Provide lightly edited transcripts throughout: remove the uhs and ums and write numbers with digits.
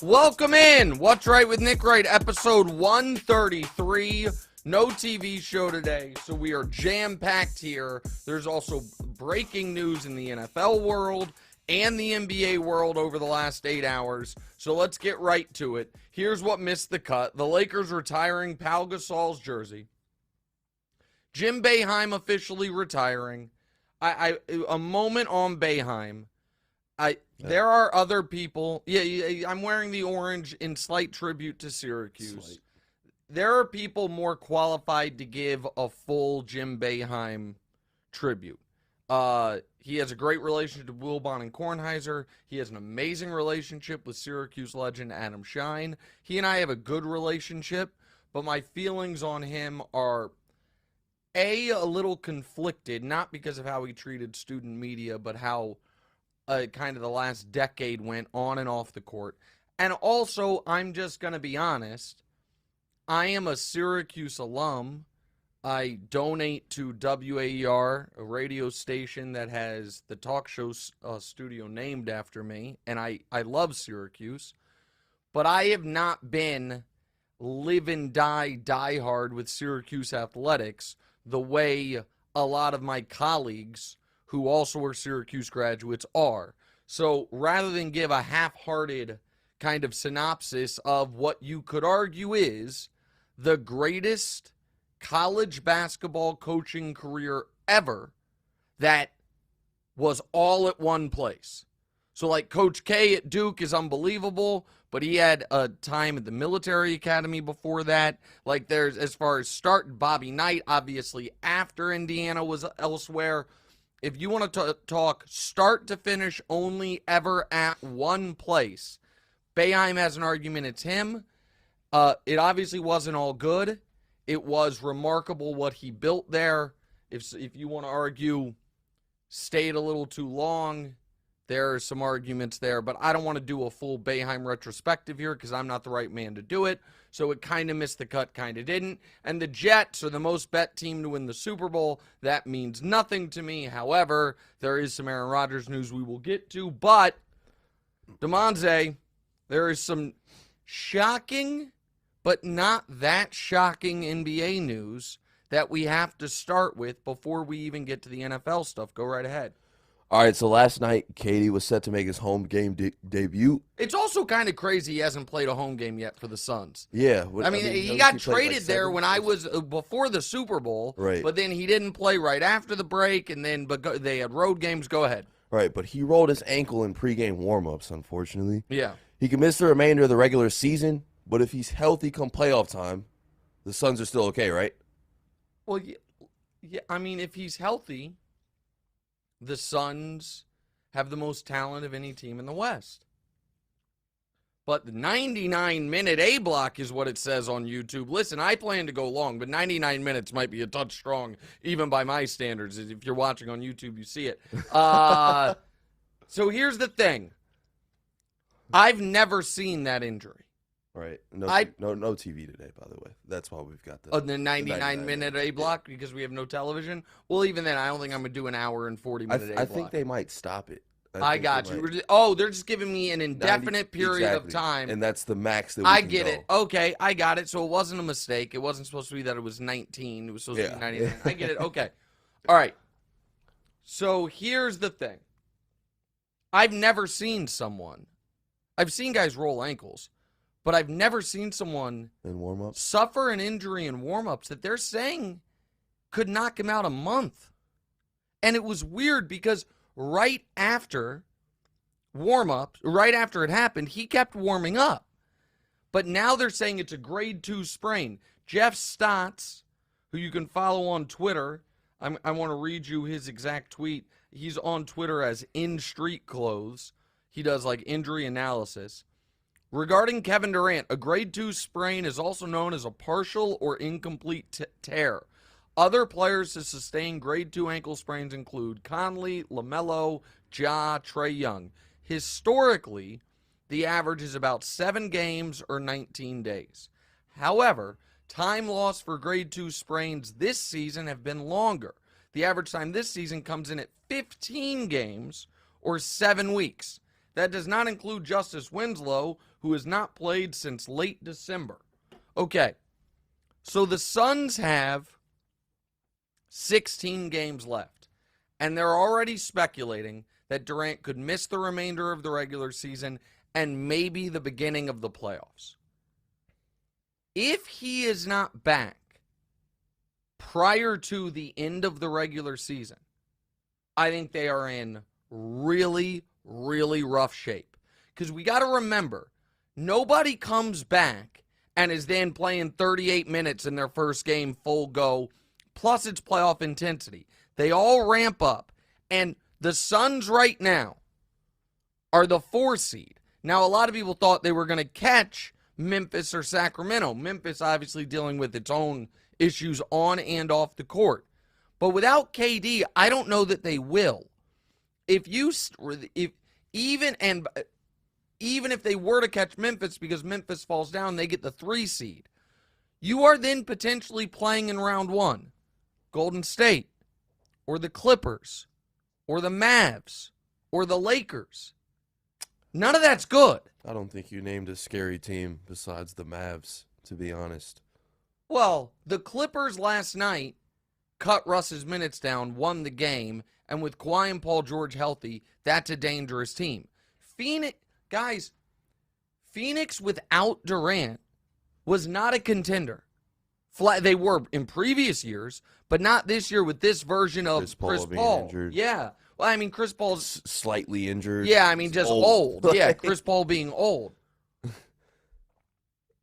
Welcome in. What's Right with Nick Wright, episode 133. No TV show today, so we are jam-packed here. There's also breaking news in the NFL world and the NBA world over the last 8 hours. So let's get right to it. Here's what missed the cut. The Lakers retiring Pau Gasol's jersey. Jim Boeheim officially retiring. A moment on Boeheim. There are other people. Yeah, I'm wearing the orange in slight tribute to Syracuse. There are people more qualified to give a full Jim Boeheim tribute. He has a great relationship with Wilbon and Kornheiser. He has an amazing relationship with Syracuse legend Adam Shine. He and I have a good relationship, but my feelings on him are a little conflicted, not because of how he treated student media, but how kind of the last decade went on and off the court. And also, I'm just going to be honest, I am a Syracuse alum. I donate to WAER, a radio station that has the talk show studio named after me, and I love Syracuse. But I have not been live and die hard with Syracuse athletics the way a lot of my colleagues who also are Syracuse graduates are. So rather than give a half-hearted kind of synopsis of what you could argue is the greatest college basketball coaching career ever that was all at one place. So like Coach K at Duke is unbelievable, but he had a time at the military academy before that. Like there's, as far as start, Bobby Knight, obviously after Indiana was elsewhere. If you want to talk start to finish only ever at one place, Boeheim has an argument it's him. It obviously wasn't all good. It was remarkable what he built there. If you want to argue stayed a little too long, there are some arguments there, but I don't want to do a full Boeheim retrospective here because I'm not the right man to do it. So it kind of missed the cut, kind of didn't. And the Jets are the most bet team to win the Super Bowl. That means nothing to me. However, there is some Aaron Rodgers news we will get to. But, Damonza, there is some shocking, but not that shocking NBA news that we have to start with before we even get to the NFL stuff. Go right ahead. All right, so last night, KD was set to make his home game debut. It's also kind of crazy he hasn't played a home game yet for the Suns. Yeah. I mean he got traded there when I was before the Super Bowl, right? But then he didn't play right after the break, and then they had road games. Go ahead. Right, but he rolled his ankle in pregame warmups, unfortunately. Yeah. He can miss the remainder of the regular season, but if he's healthy come playoff time, the Suns are still okay, right? Well, yeah. I mean, if he's healthy, the Suns have the most talent of any team in the West. But the 99-minute A block is what it says on YouTube. Listen, I plan to go long, but 99 minutes might be a touch strong, even by my standards. If you're watching on YouTube, you see it. So here's the thing. I've never seen that injury. Right. No TV today, by the way. That's why we've got the 99-minute A block because we have no television. Well, even then, I don't think I'm going to do an hour and 40-minute A block. I think they might stop it. I got you. Oh, they're just giving me an indefinite period of time. And that's the max that we can go. Get it. Okay, I got it. So it wasn't a mistake. It wasn't supposed to be that it was 19. It was supposed to be 99. I get it. Okay. All right. So here's the thing. I've never seen someone. I've seen guys roll ankles. But I've never seen someone in warm-ups suffer an injury in warm-ups that they're saying could knock him out a month. And it was weird because right after warm-ups, right after it happened, he kept warming up. But now they're saying it's a grade 2 sprain. Jeff Stotts, who you can follow on Twitter, I want to read you his exact tweet. He's on Twitter as In Street Clothes. He does like injury analysis. Regarding Kevin Durant, a grade 2 sprain is also known as a partial or incomplete tear. Other players to sustain grade 2 ankle sprains include Conley, LaMelo, Ja, Trae Young. Historically, the average is about 7 games or 19 days. However, time lost for grade 2 sprains this season have been longer. The average time this season comes in at 15 games or 7 weeks. That does not include Justice Winslow, who has not played since late December. Okay, so the Suns have 16 games left, and they're already speculating that Durant could miss the remainder of the regular season and maybe the beginning of the playoffs. If he is not back prior to the end of the regular season, I think they are in really, really rough shape. Because we got to remember, nobody comes back and is then playing 38 minutes in their first game full go, plus it's playoff intensity. They all ramp up. And the Suns right now are the 4 seed. Now, a lot of people thought they were going to catch Memphis or Sacramento. Memphis obviously dealing with its own issues on and off the court. But without KD, I don't know that they will. Even if they were to catch Memphis, because Memphis falls down, they get the 3 seed. You are then potentially playing in round 1 Golden State, or the Clippers, or the Mavs, or the Lakers. None of that's good. I don't think you named a scary team besides the Mavs, to be honest. Well, the Clippers last night cut Russ's minutes down, won the game, and with Kawhi and Paul George healthy, that's a dangerous team. Phoenix without Durant was not a contender. They were in previous years, but not this year with this version of Chris Paul. Injured. Yeah. Well, I mean, Chris Paul's slightly injured. Yeah, I mean, just old. Yeah, Chris Paul being old.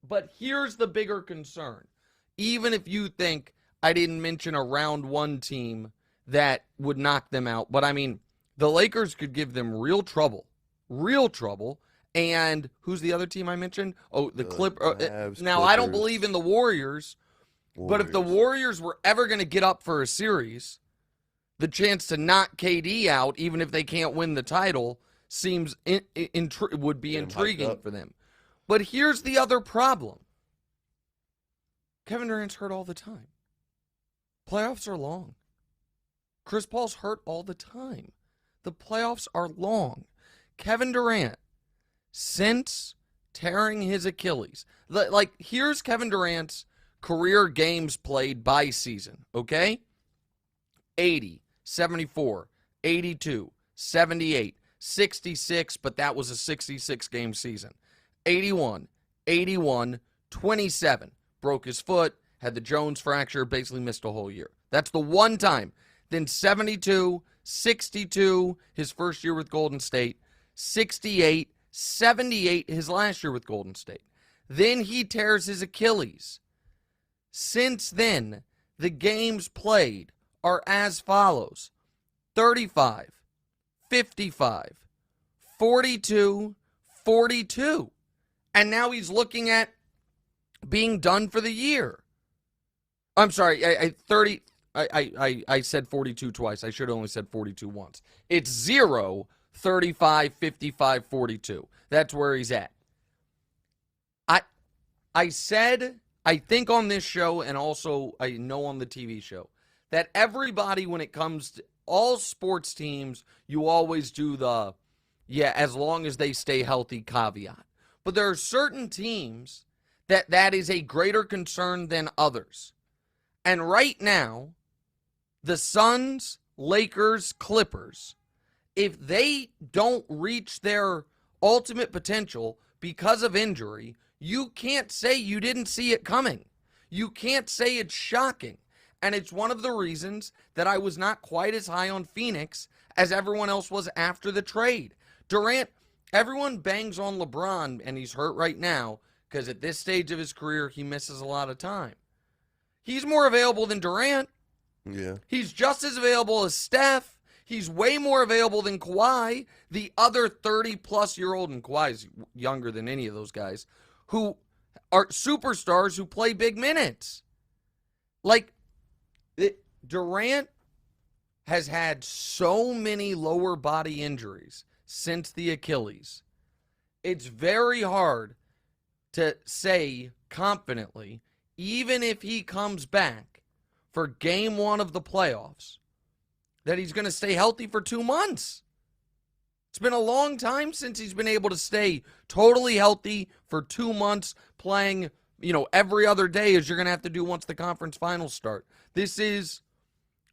But here's the bigger concern. Even if you think I didn't mention a round 1 team that would knock them out, but I mean, the Lakers could give them real trouble. Real trouble. And who's the other team I mentioned? Oh, the Clippers. Now, I don't believe in the Warriors, but if the Warriors were ever going to get up for a series, the chance to knock KD out, even if they can't win the title, seems would be intriguing for them. But here's the other problem. Kevin Durant's hurt all the time. Playoffs are long. Chris Paul's hurt all the time. The playoffs are long. Kevin Durant, since tearing his Achilles, here's Kevin Durant's career games played by season, okay? 80, 74, 82, 78, 66, but that was a 66-game season. 81, 81, 27, broke his foot, had the Jones fracture, basically missed a whole year. That's the one time. Then 72, 62, his first year with Golden State, 68, 78, his last year with Golden State. Then he tears his Achilles. Since then, the games played are as follows: 35, 55, 42, 42. And now he's looking at being done for the year. I'm sorry, I said 42 twice. I should have only said 42 once. It's 0, 35, 55, 42. That's where he's at. I said, I think on this show, and also I know on the TV show, that everybody, when it comes to all sports teams, you always do the, as long as they stay healthy caveat. But there are certain teams that is a greater concern than others. And right now, the Suns, Lakers, Clippers, if they don't reach their ultimate potential because of injury, you can't say you didn't see it coming. You can't say it's shocking. And it's one of the reasons that I was not quite as high on Phoenix as everyone else was after the trade. Durant, everyone bangs on LeBron, and he's hurt right now because at this stage of his career, he misses a lot of time. He's more available than Durant. Yeah. He's just as available as Steph. He's way more available than Kawhi, the other 30-plus-year-old, and Kawhi's younger than any of those guys, who are superstars who play big minutes. Durant has had so many lower body injuries since the Achilles. It's very hard to say confidently, even if he comes back for game 1 of the playoffs, that he's going to stay healthy for 2 months. It's been a long time since he's been able to stay totally healthy for 2 months, playing, every other day, as you're going to have to do once the conference finals start. This is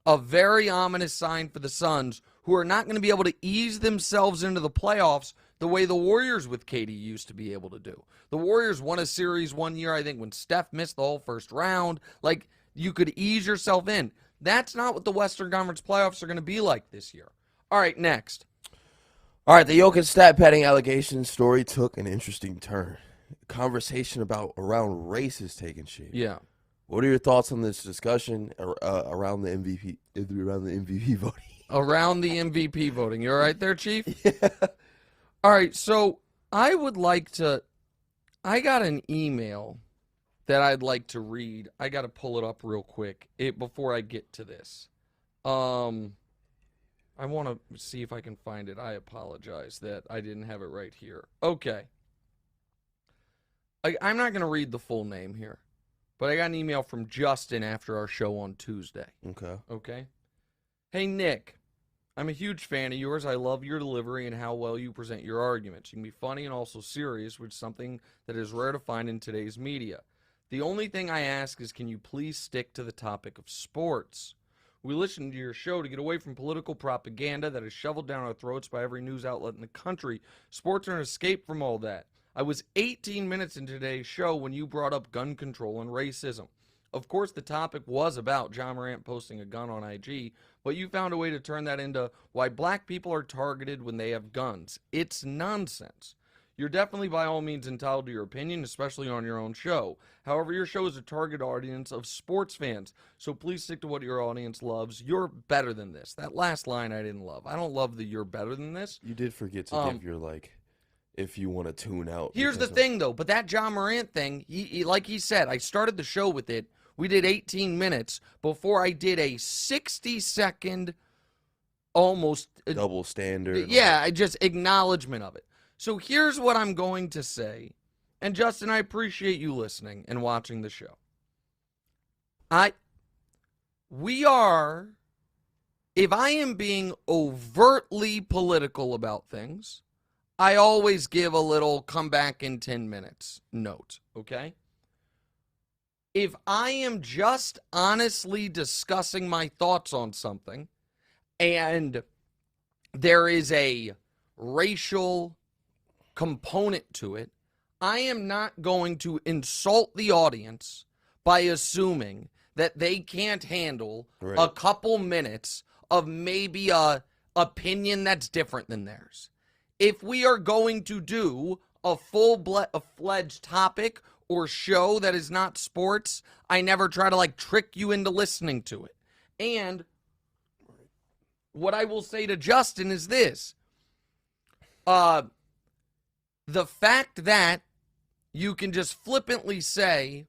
a very ominous sign for the Suns, who are not going to be able to ease themselves into the playoffs the way the Warriors with KD used to be able to do. The Warriors won a series one year, I think, when Steph missed the whole first round. Like, you could ease yourself in. That's not what the Western Conference playoffs are going to be like this year. All right, next. All right, the Jokic stat padding allegation story took an interesting turn. Conversation around race is taking shape. Yeah. What are your thoughts on this discussion around the MVP voting? Around the MVP voting. You all right there, Chief? Yeah. All right, so I got an email that I'd like to read. I got to pull it up real quick before I get to this. I want to see if I can find it. I apologize that I didn't have it right here. Okay. I'm not going to read the full name here, but I got an email from Justin after our show on Tuesday. Okay? Hey, Nick. I'm a huge fan of yours. I love your delivery and how well you present your arguments. You can be funny and also serious, which is something that is rare to find in today's media. The only thing I ask is, can you please stick to the topic of sports? We listen to your show to get away from political propaganda that is shoveled down our throats by every news outlet in the country. Sports are an escape from all that. I was 18 minutes into today's show when you brought up gun control and racism. Of course, the topic was about Ja Morant posting a gun on IG, but you found a way to turn that into why black people are targeted when they have guns. It's nonsense. You're definitely by all means entitled to your opinion, especially on your own show. However, your show is a target audience of sports fans, so please stick to what your audience loves. You're better than this. That last line I didn't love. I don't love the "you're better than this." You did forget to give your, if you want to tune out. Here's the thing, though, but that Ja Morant thing, he, like he said, I started the show with it. We did 18 minutes before I did a 60-second almost double standard. Yeah, just acknowledgement of it. So here's what I'm going to say. And Justin, I appreciate you listening and watching the show. If I am being overtly political about things, I always give a little come back in 10 minutes note, okay? If I am just honestly discussing my thoughts on something and there is a racial component to it, I am not going to insult the audience by assuming that they can't handle a couple minutes of maybe a opinion that's different than theirs. If we are going to do a full-fledged topic or show that is not sports, I never try to trick you into listening to it. And what I will say to Justin is this. The fact that you can just flippantly say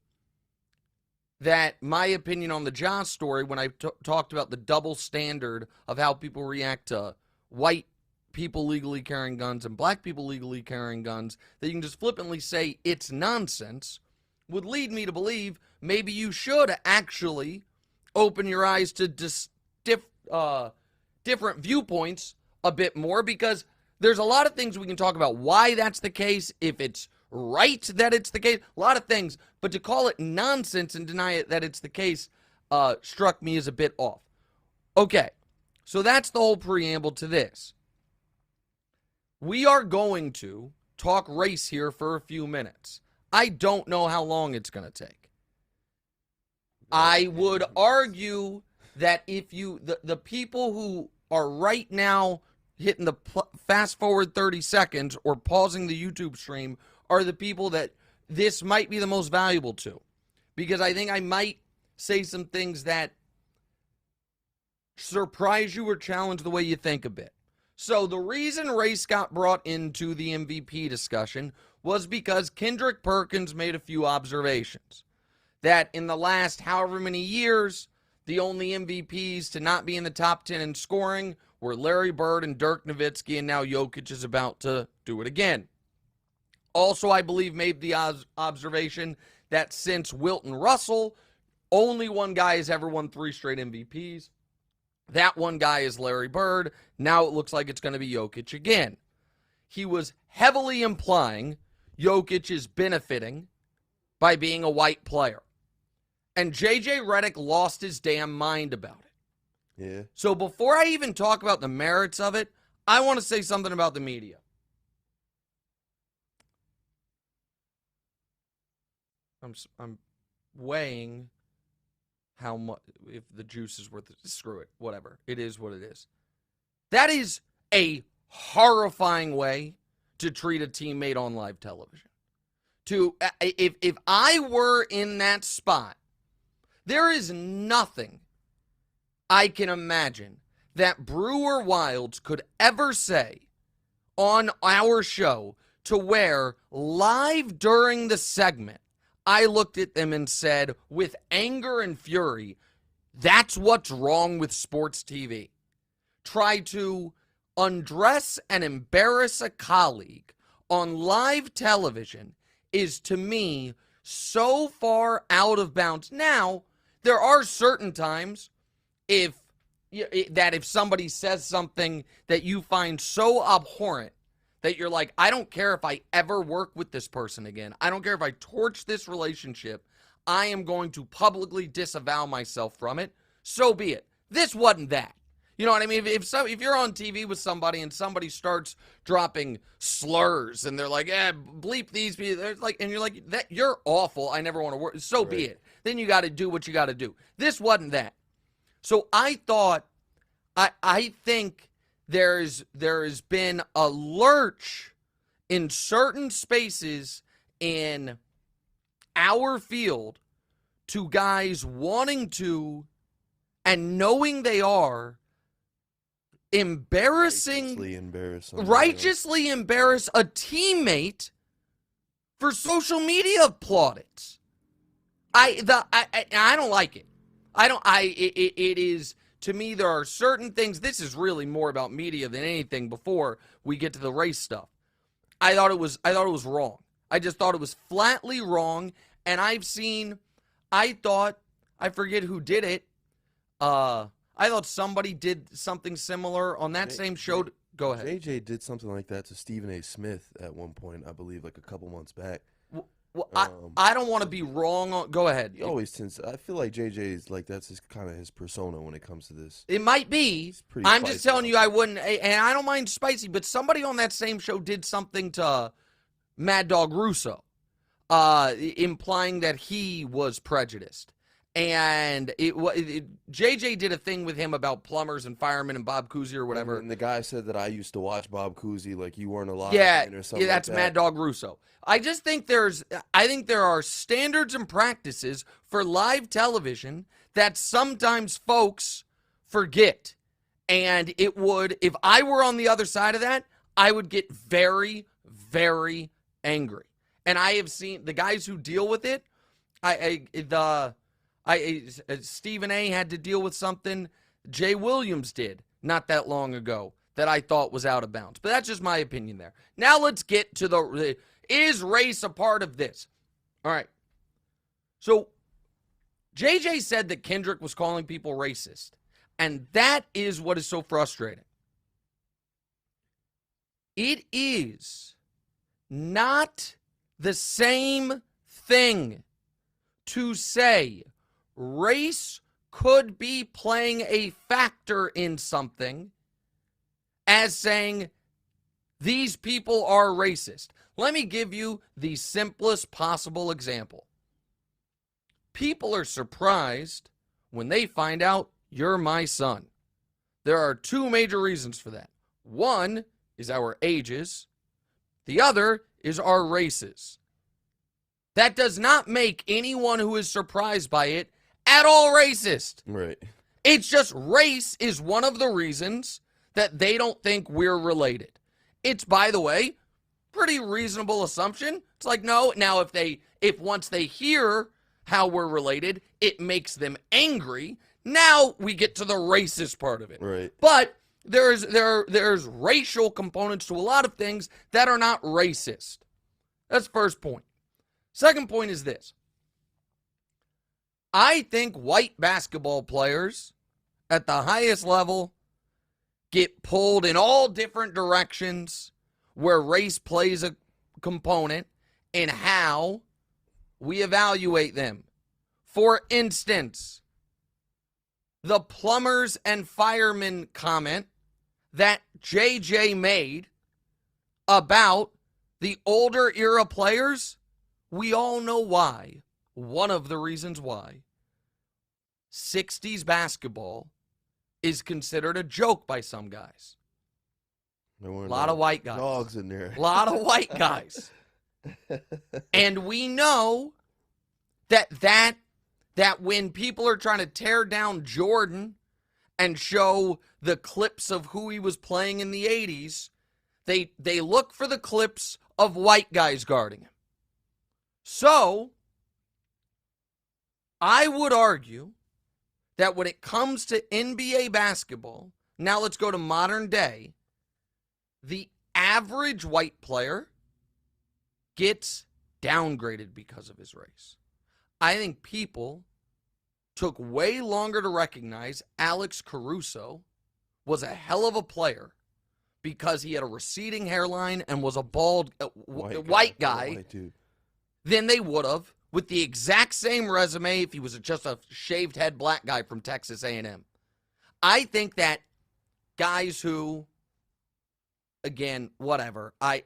that my opinion on the Ja story, when I talked about the double standard of how people react to white people legally carrying guns and black people legally carrying guns, that you can just flippantly say it's nonsense, would lead me to believe maybe you should actually open your eyes to different viewpoints a bit more, because there's a lot of things we can talk about why that's the case, if it's right that it's the case, a lot of things, but to call it nonsense and deny it that it's the case struck me as a bit off. Okay, so that's the whole preamble to this. We are going to talk race here for a few minutes. I don't know how long it's going to take. I would argue that if the people who are right now hitting the fast forward 30 seconds or pausing the YouTube stream are the people that this might be the most valuable to. Because I think I might say some things that surprise you or challenge the way you think a bit. So the reason race got brought into the MVP discussion was because Kendrick Perkins made a few observations. That in the last however many years, the only MVPs to not be in the top 10 in scoring were Larry Bird and Dirk Nowitzki, and now Jokic is about to do it again. Also, I believe made the observation that since Wilton Russell, only one guy has ever won 3 straight MVPs. That one guy is Larry Bird. Now it looks like it's going to be Jokic again. He was heavily implying Jokic is benefiting by being a white player. And J.J. Redick lost his damn mind about it. Yeah. So before I even talk about the merits of it, I want to say something about the media. I'm weighing how much, if the juice is worth it. Screw it. Whatever. It is what it is. That is a horrifying way to treat a teammate on live television. If I were in that spot, there is nothing I can imagine that Brewer Wilds could ever say on our show to where live during the segment, I looked at them and said with anger and fury, that's what's wrong with sports TV. Try to undress and embarrass a colleague on live television is, to me, so far out of bounds. Now, there are certain times if somebody says something that you find so abhorrent that you're like, I don't care if I ever work with this person again. I don't care if I torch this relationship. I am going to publicly disavow myself from it. So be it. This wasn't that. You know what I mean? If you're on TV with somebody and somebody starts dropping slurs and they're like, bleep these people, and you're like, that you're awful. I never want to work. So be it. Then you got to do what you got to do. This wasn't that. So I thought, I think there's been a lurch in certain spaces in our field to guys wanting to and knowing they are righteously embarrass a teammate for social media plaudits. I don't like it. It is, to me, there are certain things. This is really more about media than anything before we get to the race stuff. I thought it was wrong. I just thought it was flatly wrong. And I forget who did it. I thought somebody did something similar on that same show. Go ahead. JJ did something like that to Stephen A. Smith at one point, I believe, like a couple months back. Well, I don't want to be wrong. Go ahead. He always tends to, I feel like JJ is like, that's kind of his persona when it comes to this. It might be. I'm just telling you, I wouldn't, and I don't mind spicy, but somebody on that same show did something to Mad Dog Russo, implying that he was prejudiced. And JJ did a thing with him about plumbers and firemen and Bob Cousy or whatever. And the guy said that I used to watch Bob Cousy like you weren't alive. Or something that's like that. Mad Dog Russo. I think there are standards and practices for live television that sometimes folks forget. And it would, if I were on the other side of that, I would get very, very angry. And I have seen the guys who deal with it. Stephen A. had to deal with something Jay Williams did not that long ago that I thought was out of bounds. But that's just my opinion there. Now let's get to is race a part of this? All right. So JJ said that Kendrick was calling people racist. And that is what is so frustrating. It is not the same thing to say race could be playing a factor in something as saying these people are racist. Let me give you the simplest possible example. People are surprised when they find out you're my son. There are two major reasons for that. One is our ages. The other is our races. That does not make anyone who is surprised by it at all racist. Right. It's just race is one of the reasons that they don't think we're related. It's, by the way, pretty reasonable assumption. It's like, no, now if once they hear how we're related, it makes them angry. Now we get to the racist part of it. Right. But there's racial components to a lot of things that are not racist. That's the first point. Second point is this. I think white basketball players at the highest level get pulled in all different directions where race plays a component in how we evaluate them. For instance, the plumbers and firemen comment that JJ made about the older era players, we all know why. One of the reasons why 60s basketball is considered a joke by some guys. There were A lot of white guys. Dogs in there. A lot of white guys. And we know that when people are trying to tear down Jordan and show the clips of who he was playing in the 80s, they look for the clips of white guys guarding him. So, I would argue that when it comes to NBA basketball, now let's go to modern day, the average white player gets downgraded because of his race. I think people took way longer to recognize Alex Caruso was a hell of a player because he had a receding hairline and was a bald white guy than they would have with the exact same resume if he was just a shaved head black guy from Texas A&M. I think that guys who, again, whatever, I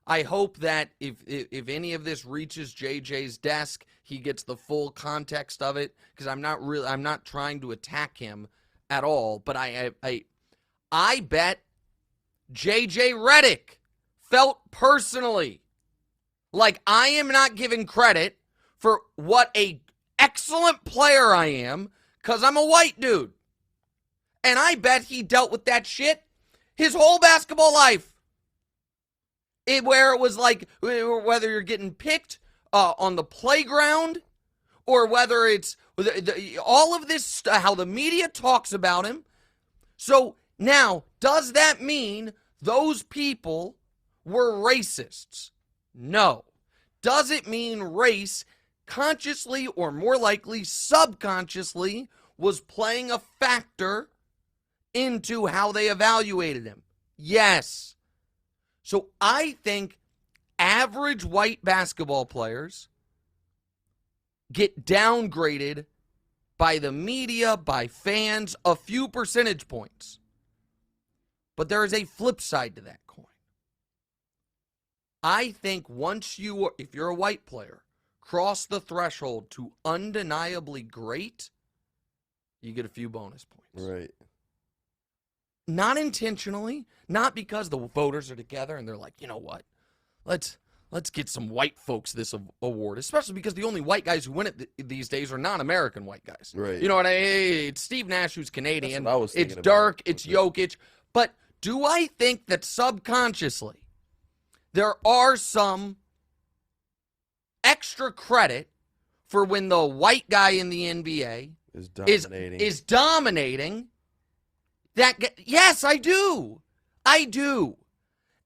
hope that if any of this reaches JJ's desk, he gets the full context of it, because I'm not trying to attack him at all, but I bet JJ Redick felt personally like I am not given credit for what a excellent player I am because I'm a white dude. And I bet he dealt with that shit his whole basketball life. Where it was like, whether you're getting picked on the playground or whether it's all of this, how the media talks about him. So now, does that mean those people were racists? No. Does it mean race consciously or more likely subconsciously was playing a factor into how they evaluated him? Yes. So I think average white basketball players get downgraded by the media, by fans, a few percentage points. But there is a flip side to that coin. I think if you're a white player, cross the threshold to undeniably great, you get a few bonus points. Right. Not intentionally, not because the voters are together and they're like, you know what, let's get some white folks this award, especially because the only white guys who win it these days are non-American white guys. Right. You know what I mean? It's Steve Nash who's Canadian. That's what I was thinking it's Dirk. about. It's Jokic. But do I think that subconsciously there are some extra credit for when the white guy in the NBA is dominating? Yes, I do. I do.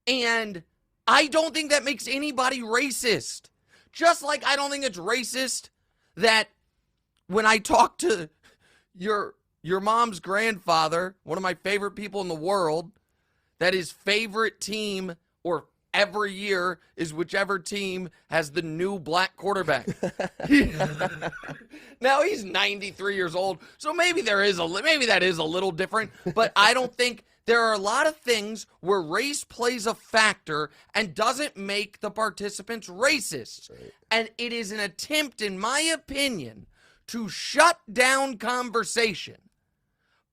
And I don't think that makes anybody racist. Just like I don't think it's racist that when I talk to your mom's grandfather, one of my favorite people in the world, that his favorite team or every year is whichever team has the new black quarterback. Now he's 93 years old, so maybe that is a little different, but I don't think there are a lot of things where race plays a factor and doesn't make the participants racist. Right. And it is an attempt, in my opinion, to shut down conversation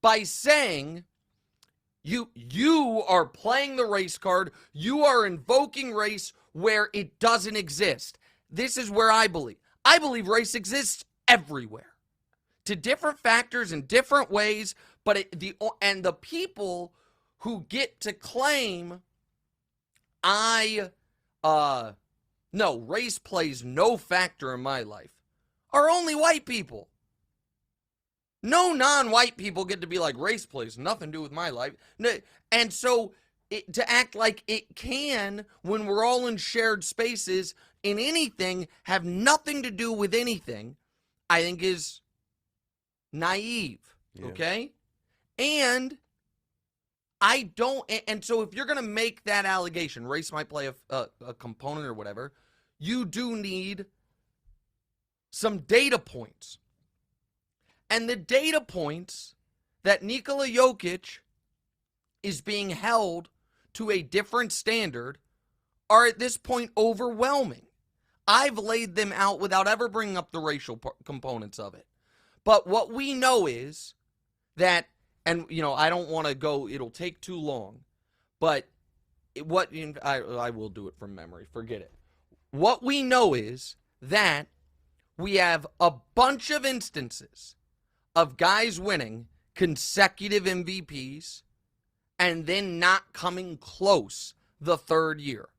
by saying you are playing the race card, you are invoking race where it doesn't exist. This is where I believe. I believe race exists everywhere to different factors in different ways, but the people who get to claim no, race plays no factor in my life are only white people. No non-white people get to be like, race plays nothing to do with my life. And so to act like it can, when we're all in shared spaces in anything, have nothing to do with anything, I think is naive. Yeah. Okay? And I don't, and so if you're going to make that allegation, race might play a component or whatever, you do need some data points. And the data points that Nikola Jokic is being held to a different standard are at this point overwhelming. I've laid them out without ever bringing up the racial components of it. But what we know is that, and I don't want to go, it'll take too long, but I will do it from memory, forget it. What we know is that we have a bunch of instances of guys winning consecutive MVPs and then not coming close the third year.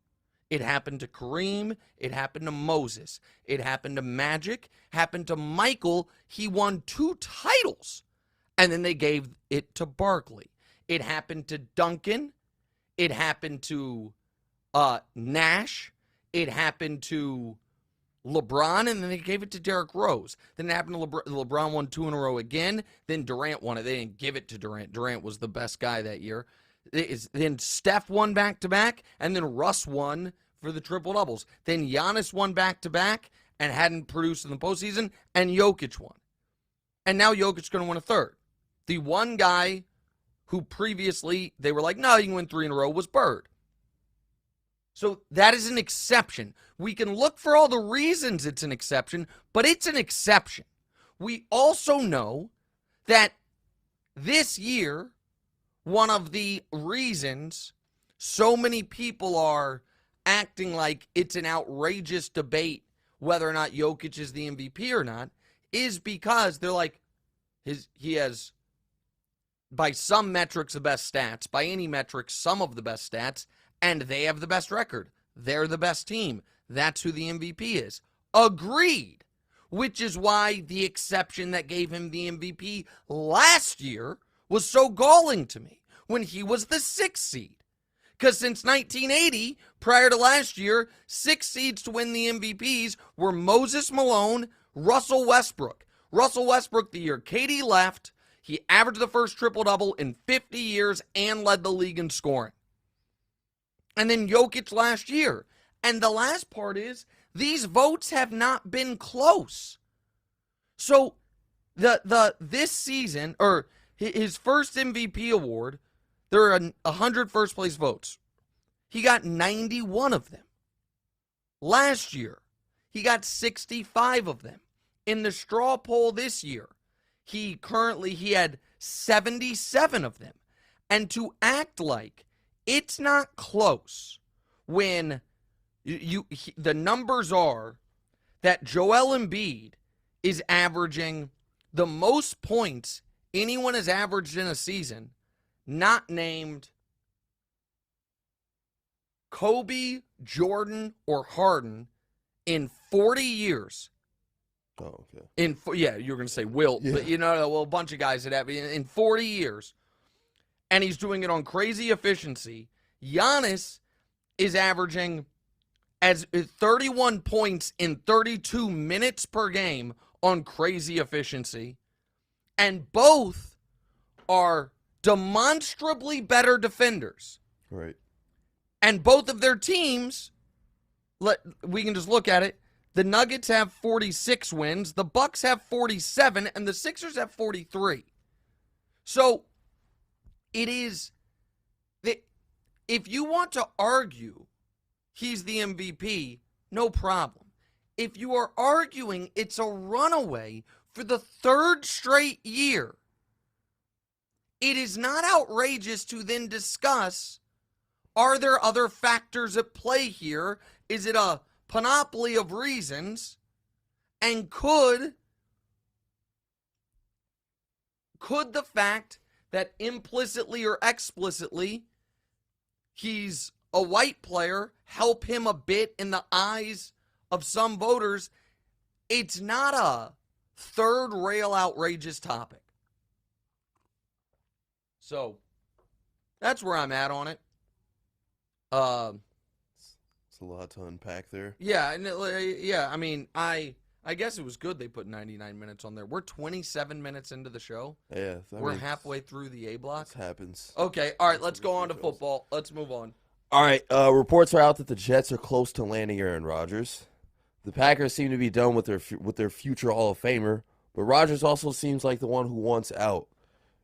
It happened to Kareem. It happened to Moses. It happened to Magic. Happened to Michael. He won 2 titles. And then they gave it to Barkley. It happened to Duncan. It happened to Nash. It happened to LeBron, and then they gave it to Derrick Rose. Then it happened to LeBron won 2 in a row again. Then Durant won it. They didn't give it to Durant. Durant was the best guy that year. Then Steph won back-to-back, and then Russ won for the triple-doubles. Then Giannis won back-to-back and hadn't produced in the postseason, and Jokic won. And now Jokic's going to win a third. The one guy who previously they were like, no, you can win 3 in a row was Bird. So that is an exception. We can look for all the reasons it's an exception, but it's an exception. We also know that this year, one of the reasons so many people are acting like it's an outrageous debate whether or not Jokic is the MVP or not is because they're like, he has, by some metrics, the best stats, by any metrics, some of the best stats, and they have the best record. They're the best team. That's who the MVP is. Agreed. Which is why the exception that gave him the MVP last year was so galling to me when he was the 6th seed. Because since 1980, prior to last year, 6 seeds to win the MVPs were Moses Malone, Russell Westbrook. Russell Westbrook, the year KD left, he averaged the first triple-double in 50 years and led the league in scoring. And then Jokic last year. And the last part is, these votes have not been close. So, this season, or his first MVP award, there are 100 first-place votes. He got 91 of them. Last year, he got 65 of them. In the straw poll this year, he had 77 of them. And to act like it's not close when the numbers are that Joel Embiid is averaging the most points anyone has averaged in a season, not named Kobe, Jordan, or Harden in 40 years. Oh, okay. You were going to say Wilt, yeah. But a bunch of guys that have in 40 years. And he's doing it on crazy efficiency. Giannis is averaging as 31 points in 32 minutes per game on crazy efficiency. And both are demonstrably better defenders. Right. And both of their teams, we can just look at it. The Nuggets have 46 wins, the Bucks have 47, and the Sixers have 43. So, it is, if you want to argue he's the MVP, no problem. If you are arguing it's a runaway for the 3rd straight year, it is not outrageous to then discuss, are there other factors at play here? Is it a panoply of reasons? And could the fact that implicitly or explicitly he's a white player help him a bit in the eyes of some voters? It's not a third rail outrageous topic. So that's where I'm at on it. It's a lot to unpack there. Yeah, and I I guess it was good they put 99 minutes on there. We're 27 minutes into the show. Yeah. We're halfway through the A block. This happens. Okay, all right, let's go on to football. Let's move on. All right, reports are out that the Jets are close to landing Aaron Rodgers. The Packers seem to be done with their future Hall of Famer, but Rodgers also seems like the one who wants out.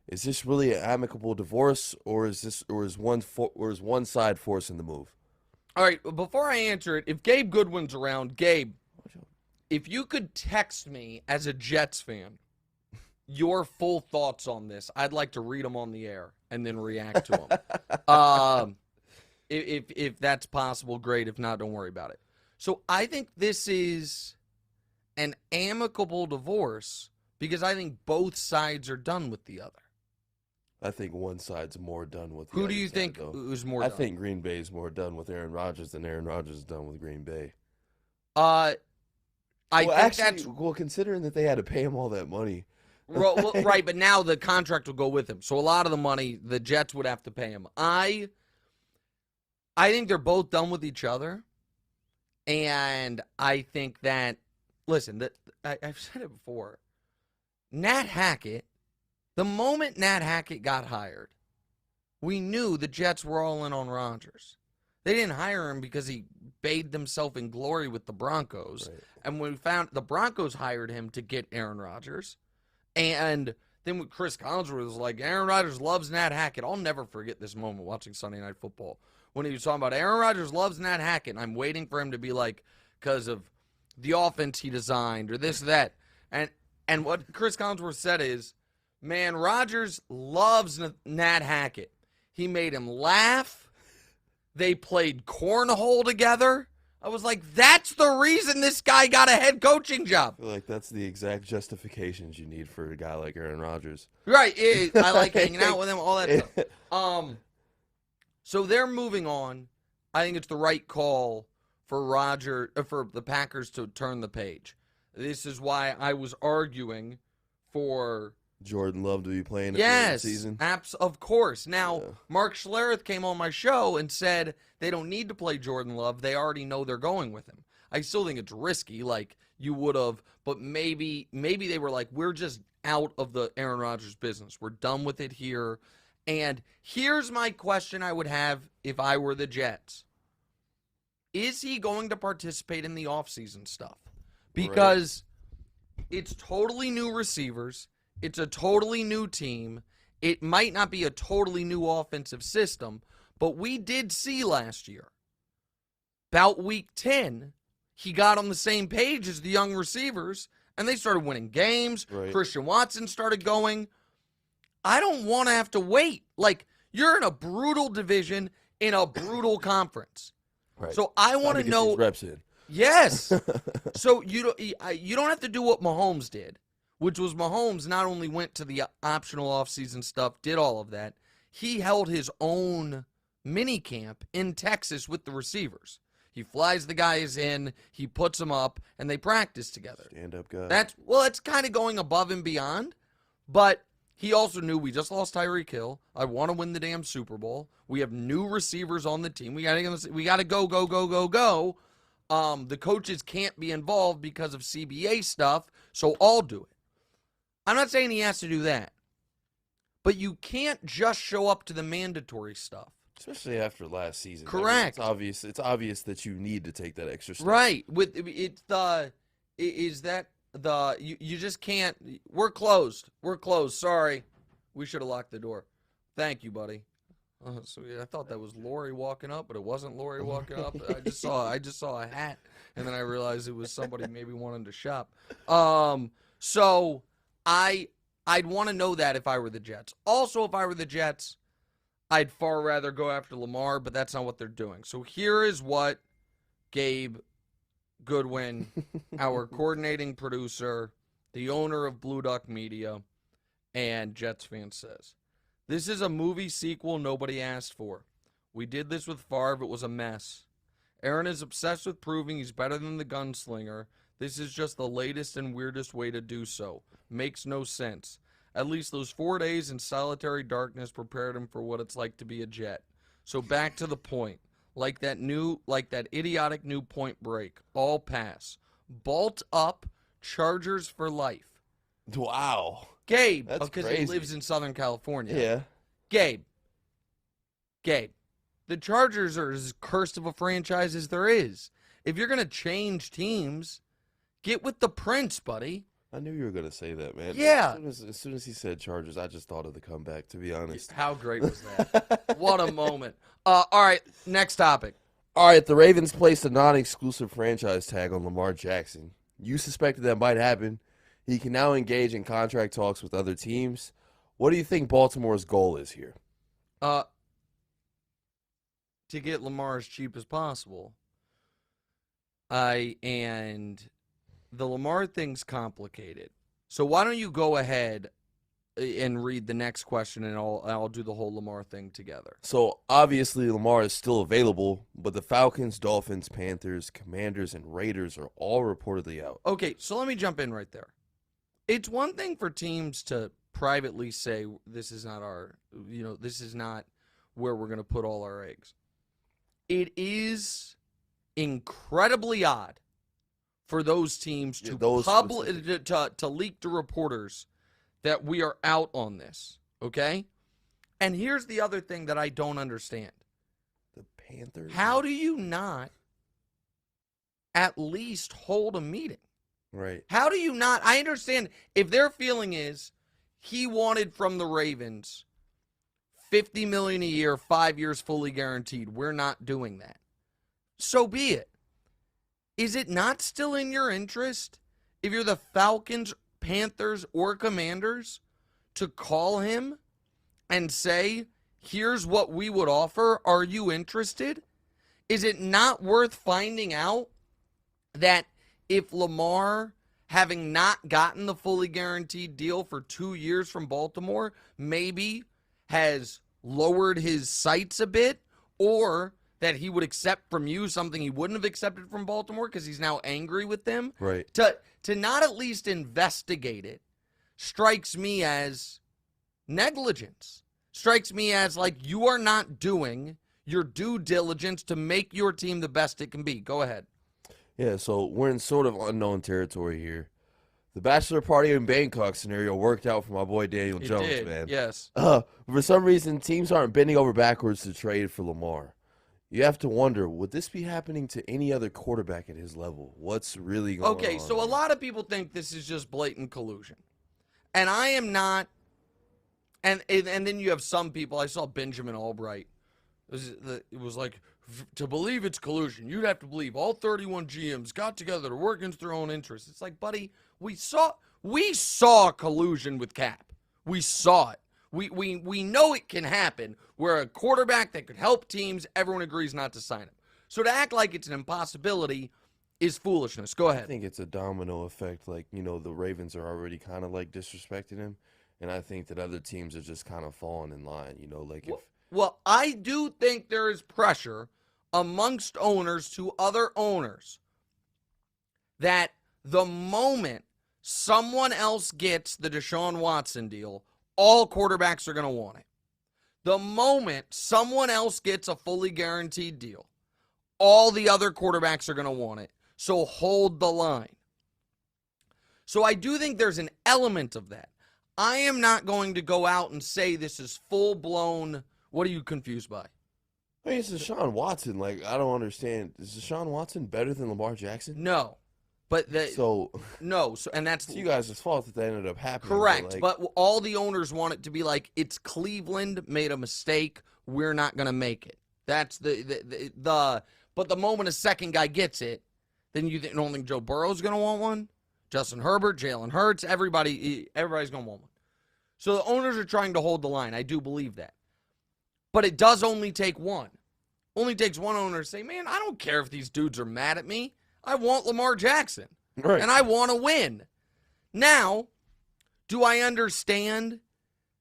Is this really an amicable divorce, or is one side forcing the move? All right, before I answer it, if Gabe Goodwin's around, Gabe, if you could text me as a Jets fan your full thoughts on this, I'd like to read them on the air and then react to them. If that's possible, great. If not, don't worry about it. So I think this is an amicable divorce because I think both sides are done with the other. I think one side's more done with the Who other do you side, think though. is more I done? think Green Bay's more done with Aaron Rodgers than Aaron Rodgers is done with Green Bay. Considering that they had to pay him all that money. Well, right, but now the contract will go with him. So a lot of the money, the Jets would have to pay him. I think they're both done with each other. And I think that, listen, I've said it before. Nat Hackett, the moment Nat Hackett got hired, we knew the Jets were all in on Rodgers. They didn't hire him because he bathed himself in glory with the Broncos. Right. And when we found the Broncos hired him to get Aaron Rodgers. And then when Chris Collinsworth was like, Aaron Rodgers loves Nat Hackett. I'll never forget this moment watching Sunday Night Football. When he was talking about Aaron Rodgers loves Nat Hackett. And I'm waiting for him to be like, because of the offense he designed or this or that. And what Chris Collinsworth said is, man, Rodgers loves Nat Hackett. He made him laugh. They played cornhole together. I was like, that's the reason this guy got a head coaching job. I feel like that's the exact justifications you need for a guy like Aaron Rodgers. Right. I like hanging out with him, all that stuff. So they're moving on. I think it's the right call for for the Packers to turn the page. This is why I was arguing for Jordan Love to be playing at the season. Yes, of course. Now, Yeah. Mark Schlereth came on my show and said they don't need to play Jordan Love. They already know they're going with him. I still think it's risky, like you would have, but maybe they were like, we're just out of the Aaron Rodgers business. We're done with it here. And here's my question I would have if I were the Jets. Is he going to participate in the offseason stuff? Because it's totally new receivers. It's a totally new team. It might not be a totally new offensive system, but we did see last year, about week 10, he got on the same page as the young receivers, and they started winning games. Right. Christian Watson started going. I don't want to have to wait. Like, you're in a brutal division in a brutal conference. Right. So I want to get know. these reps in. Yes. So you don't have to do what Mahomes did, which was Mahomes not only went to the optional offseason stuff, did all of that, he held his own mini camp in Texas with the receivers. He flies the guys in, he puts them up, and they practice together. Stand-up guy. That's kind of going above and beyond, but he also knew we just lost Tyreek Hill. I want to win the damn Super Bowl. We have new receivers on the team. We got to go. The coaches can't be involved because of CBA stuff, so I'll do it. I'm not saying he has to do that, but you can't just show up to the mandatory stuff. Especially after last season. Correct. I mean, it's obvious that you need to take that extra step. Right. You just can't. We're closed. Sorry. We should have locked the door. Thank you, buddy. So I thought that was Lori walking up, but it wasn't Lori walking up. I just saw a hat, and then I realized it was somebody maybe wanting to shop. So I'd want to know that if I were the Jets. Also, if I were the Jets, I'd far rather go after Lamar, but that's not what they're doing. So here is what Gabe Goodwin, our coordinating producer, the owner of Blue Duck Media, and Jets fan says. This is a movie sequel nobody asked for. We did this with Favre. It was a mess. Aaron is obsessed with proving he's better than the gunslinger. This is just the latest and weirdest way to do so. Makes no sense. At least those 4 days in solitary darkness prepared him for what it's like to be a Jet. So back to the point. Like that idiotic new Point Break. All pass. Bolt up, Chargers for life. Wow. Gabe, That's because crazy. he lives in Southern California. Yeah. Gabe. The Chargers are as cursed of a franchise as there is. If you're going to change teams, get with the Prince, buddy. I knew you were going to say that, man. Yeah. As soon as he said Chargers, I just thought of the comeback, to be honest. How great was that? What a moment. All right, next topic. All right, the Ravens placed a non-exclusive franchise tag on Lamar Jackson. You suspected that might happen. He can now engage in contract talks with other teams. What do you think Baltimore's goal is here? To get Lamar as cheap as possible. And the Lamar thing's complicated. So why don't you go ahead and read the next question, and I'll do the whole Lamar thing together. So obviously Lamar is still available, but the Falcons, Dolphins, Panthers, Commanders, and Raiders are all reportedly out. Okay, so let me jump in right there. It's one thing for teams to privately say this is not this is not where we're going to put all our eggs. It is incredibly odd for those teams to to leak to reporters that we are out on this, okay? And here's the other thing that I don't understand. The Panthers? How do you not at least hold a meeting? Right. How do you not? I understand if their feeling is he wanted from the Ravens $50 million a year, 5 years fully guaranteed. We're not doing that. So be it. Is it not still in your interest, if you're the Falcons, Panthers, or Commanders, to call him and say, here's what we would offer. Are you interested? Is it not worth finding out that if Lamar, having not gotten the fully guaranteed deal for 2 years from Baltimore, maybe has lowered his sights a bit, or that he would accept from you something he wouldn't have accepted from Baltimore because he's now angry with them? Right. To not at least investigate it strikes me as negligence. Strikes me as like you are not doing your due diligence to make your team the best it can be. Go ahead. Yeah, so we're in sort of unknown territory here. The bachelor party in Bangkok scenario worked out for my boy Daniel Jones, man. Yes. For some reason, teams aren't bending over backwards to trade for Lamar. You have to wonder, would this be happening to any other quarterback at his level? What's really going on? Okay, so a lot of people think this is just blatant collusion. And I am not. And then you have some people. I saw Benjamin Albright. It was like, to believe it's collusion, you'd have to believe all 31 GMs got together to work against their own interests. It's like, buddy, we saw collusion with Cap. We saw it. We know it can happen where a quarterback that could help teams, everyone agrees not to sign him. So to act like it's an impossibility is foolishness. Go ahead. I think it's a domino effect. Like, the Ravens are already kind of like disrespecting him. And I think that other teams are just kind of falling in line, Well, I do think there is pressure amongst owners to other owners that the moment someone else gets the DeShaun Watson deal, all quarterbacks are going to want it. The moment someone else gets a fully guaranteed deal, all the other quarterbacks are going to want it. So hold the line. So I do think there's an element of that. I am not going to go out and say this is full-blown. What are you confused by? I mean, it's DeShaun Watson. Like, I don't understand. Is DeShaun Watson better than Lamar Jackson? No. But and that's it's you guys' fault that ended up happening. Correct. But all the owners want it to be like, it's Cleveland made a mistake. We're not going to make it. That's but the moment a second guy gets it, then you don't think Joe Burrow's going to want one? Justin Herbert, Jalen Hurts, everybody's going to want one. So the owners are trying to hold the line. I do believe that. But it does only take one. Only takes one owner to say, man, I don't care if these dudes are mad at me. I want Lamar Jackson. Right. And I want to win. Now, do I understand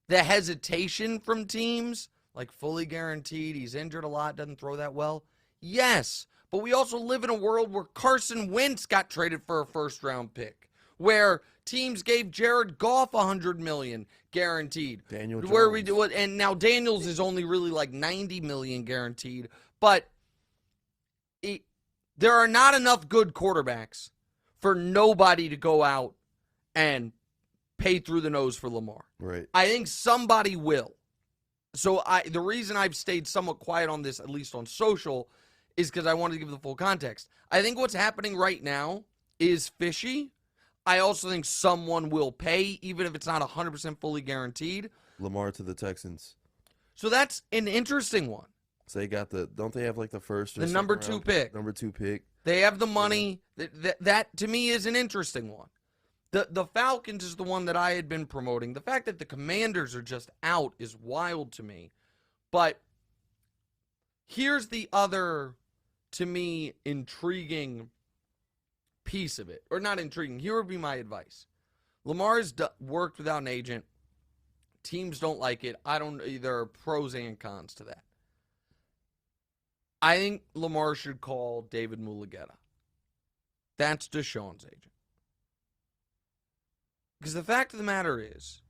the hesitation from teams? Like fully guaranteed, he's injured a lot, doesn't throw that well? Yes. But we also live in a world where Carson Wentz got traded for a first-round pick, where teams gave Jared Goff $100 million guaranteed. Daniel Jones. Where we do it, and now Daniels is only really like $90 million guaranteed. But there are not enough good quarterbacks for nobody to go out and pay through the nose for Lamar. Right. I think somebody will. So the reason I've stayed somewhat quiet on this, at least on social, is because I wanted to give the full context. I think what's happening right now is fishy. I also think someone will pay, even if it's not 100% fully guaranteed. Lamar to the Texans. So that's an interesting one. So they got don't they have like the first or The number 2 pick. Number 2 pick. They have the money. That to me is an interesting one. The Falcons is the one that I had been promoting. The fact that the Commanders are just out is wild to me. But here's the other, to me, intriguing piece of it. Or not intriguing. Here would be my advice. Lamar's worked without an agent. Teams don't like it. There are pros and cons to that. I think Lamar should call David Mulugeta. That's DeShaun's agent. Because the fact of the matter is,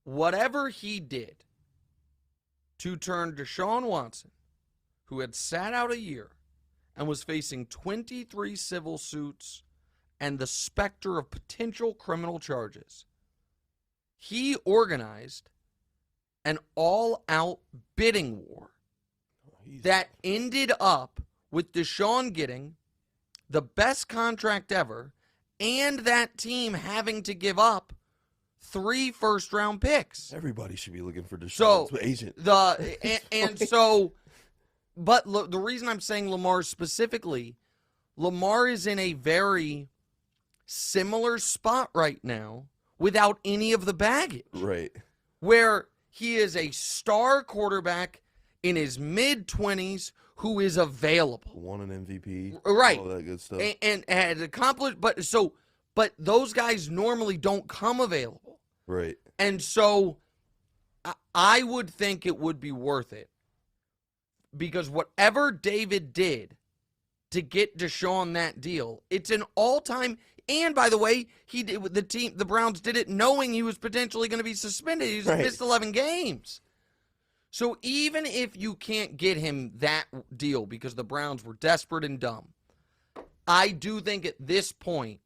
whatever he did to turn DeShaun Watson, who had sat out a year and was facing 23 civil suits and the specter of potential criminal charges, he organized an all-out bidding war that ended up with DeShaun getting the best contract ever and that team having to give up 3 first-round picks. Everybody should be looking for DeShaun's agent. But the reason I'm saying Lamar specifically, Lamar is in a very similar spot right now without any of the baggage. Right. Where he is a star quarterback in his mid-20s who is available. Won an MVP. Right. All that good stuff. And had accomplished, but those guys normally don't come available. Right. And so I would think it would be worth it. Because whatever David did to get DeShaun that deal, it's an all-time. And by the way, the Browns did it knowing he was potentially going to be suspended. He's missed 11 games. So even if you can't get him that deal because the Browns were desperate and dumb, I do think at this point,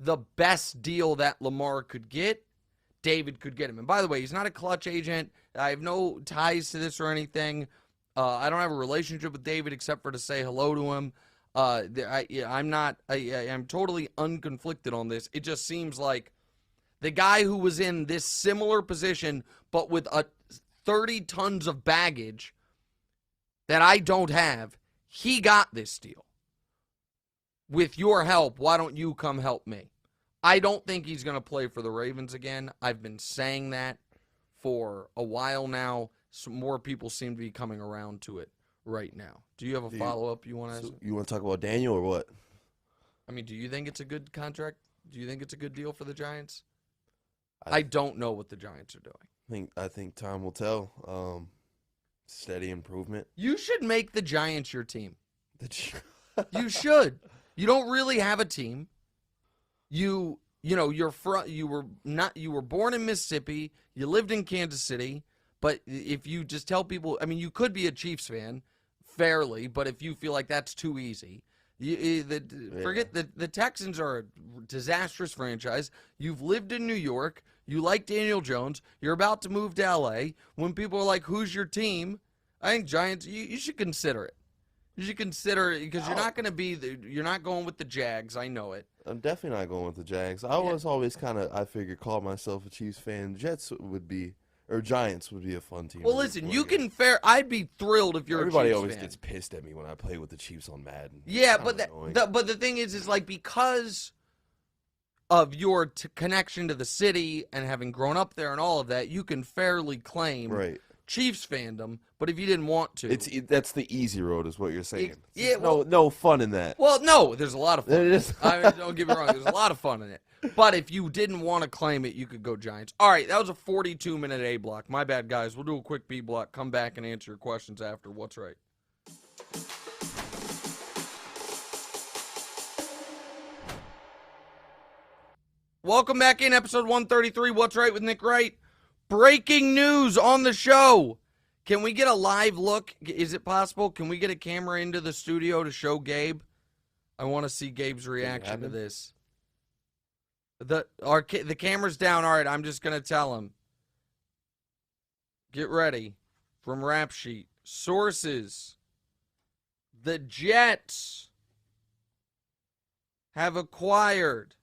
the best deal that Lamar could get, David could get him. And by the way, he's not a clutch agent. I have no ties to this or anything. I don't have a relationship with David except for to say hello to him. I'm totally unconflicted on this. It just seems like the guy who was in this similar position, but with 30 tons of baggage that I don't have, he got this deal. With your help, why don't you come help me? I don't think he's going to play for the Ravens again. I've been saying that for a while now. Some more people seem to be coming around to it right now. Do you have a follow-up you want to ask? You want to talk about Daniel or what? I mean, do you think it's a good contract? Do you think it's a good deal for the Giants? I don't know what the Giants are doing. I think time will tell. Steady improvement. You should make the Giants your team. You should. You don't really have a team. You were born in Mississippi. You lived in Kansas City. But if you just tell people, I mean, you could be a Chiefs fan, fairly, but if you feel like that's too easy, forget the Texans are a disastrous franchise. You've lived in New York. You like Daniel Jones. You're about to move to L.A. When people are like, who's your team? I think Giants, you should consider it. You should consider it because you're not going to you're not going with the Jags. I know it. I'm definitely not going with the Jags. I was always I figured, call myself a Chiefs fan. Giants would be a fun team. Well, listen, I'd be thrilled if you're Everybody a Chiefs always fan. gets pissed at me when I play with the Chiefs on Madden. Yeah, but the thing is like because of your connection to the city and having grown up there and all of that, you can fairly claim Chiefs fandom. But if you didn't want to, that's the easy road, is what you're saying. No fun in that. Well, no, there's a lot of fun. I mean, don't get me wrong, there's a lot of fun in it. But if you didn't want to claim it, you could go Giants. All right, that was a 42-minute A block. My bad, guys. We'll do a quick B block. Come back and answer your questions after What's Right. Welcome back in episode 133, What's Right with Nick Wright. Breaking news on the show. Can we get a live look? Is it possible? Can we get a camera into the studio to show Gabe? I want to see Gabe's reaction to happen? this. The camera's down. All right, I'm just going to tell him. Get ready. From Rap Sheet. Sources. The Jets have acquired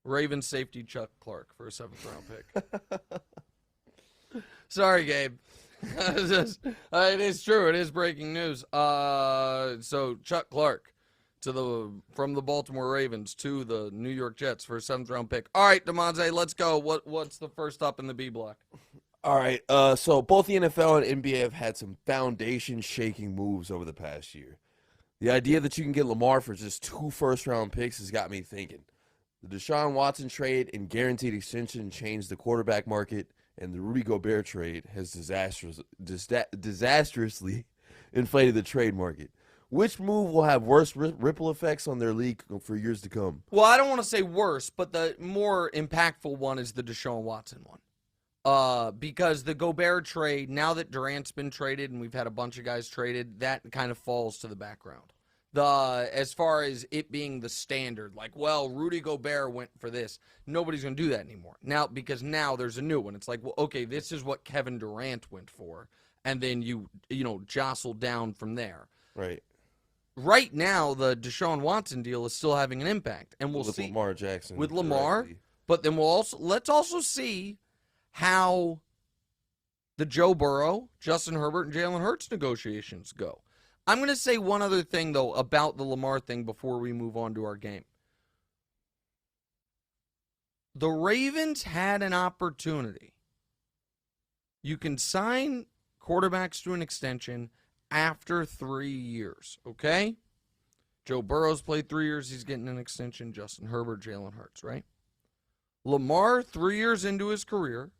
Ravens safety Chuck Clark for a 7th-round pick. Sorry, Gabe. It is true. It is breaking news. So Chuck Clark from the Baltimore Ravens to the New York Jets for a 7th-round pick. All right, Damonza, let's go. What's the first up in the B block? All right, so both the NFL and NBA have had some foundation-shaking moves over the past year. The idea that you can get Lamar for just 2 first-round picks has got me thinking. The DeShaun Watson trade and guaranteed extension changed the quarterback market, and the Rudy Gobert trade has disastrously inflated the trade market. Which move will have worse ripple effects on their league for years to come? Well, I don't want to say worse, but the more impactful one is the DeShaun Watson one. Because the Gobert trade, now that Durant's been traded and we've had a bunch of guys traded, that kind of falls to the background. As far as it being the standard, like, well, Rudy Gobert went for this. Nobody's going to do that anymore. Now, because now there's a new one. It's like, well, okay, this is what Kevin Durant went for. And then you jostle down from there. Right. Right now, the DeShaun Watson deal is still having an impact. And we'll see. With Lamar Jackson. With Lamar. Directly. But then let's also see how the Joe Burrow, Justin Herbert, and Jalen Hurts negotiations go. I'm going to say one other thing, though, about the Lamar thing before we move on to our game. The Ravens had an opportunity. You can sign quarterbacks to an extension after 3 years, okay? Joe Burrow's played 3 years. He's getting an extension. Justin Herbert, Jalen Hurts, right? Lamar, 3 years into his career,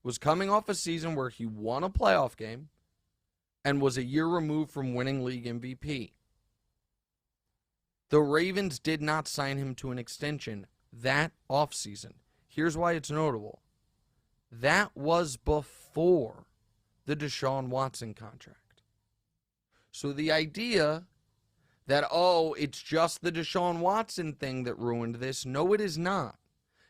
was coming off a season where he won a playoff game and was a year removed from winning league MVP. The Ravens did not sign him to an extension that offseason. Here's why it's notable. That was before the DeShaun Watson contract. So the idea that, it's just the DeShaun Watson thing that ruined this, no, it is not.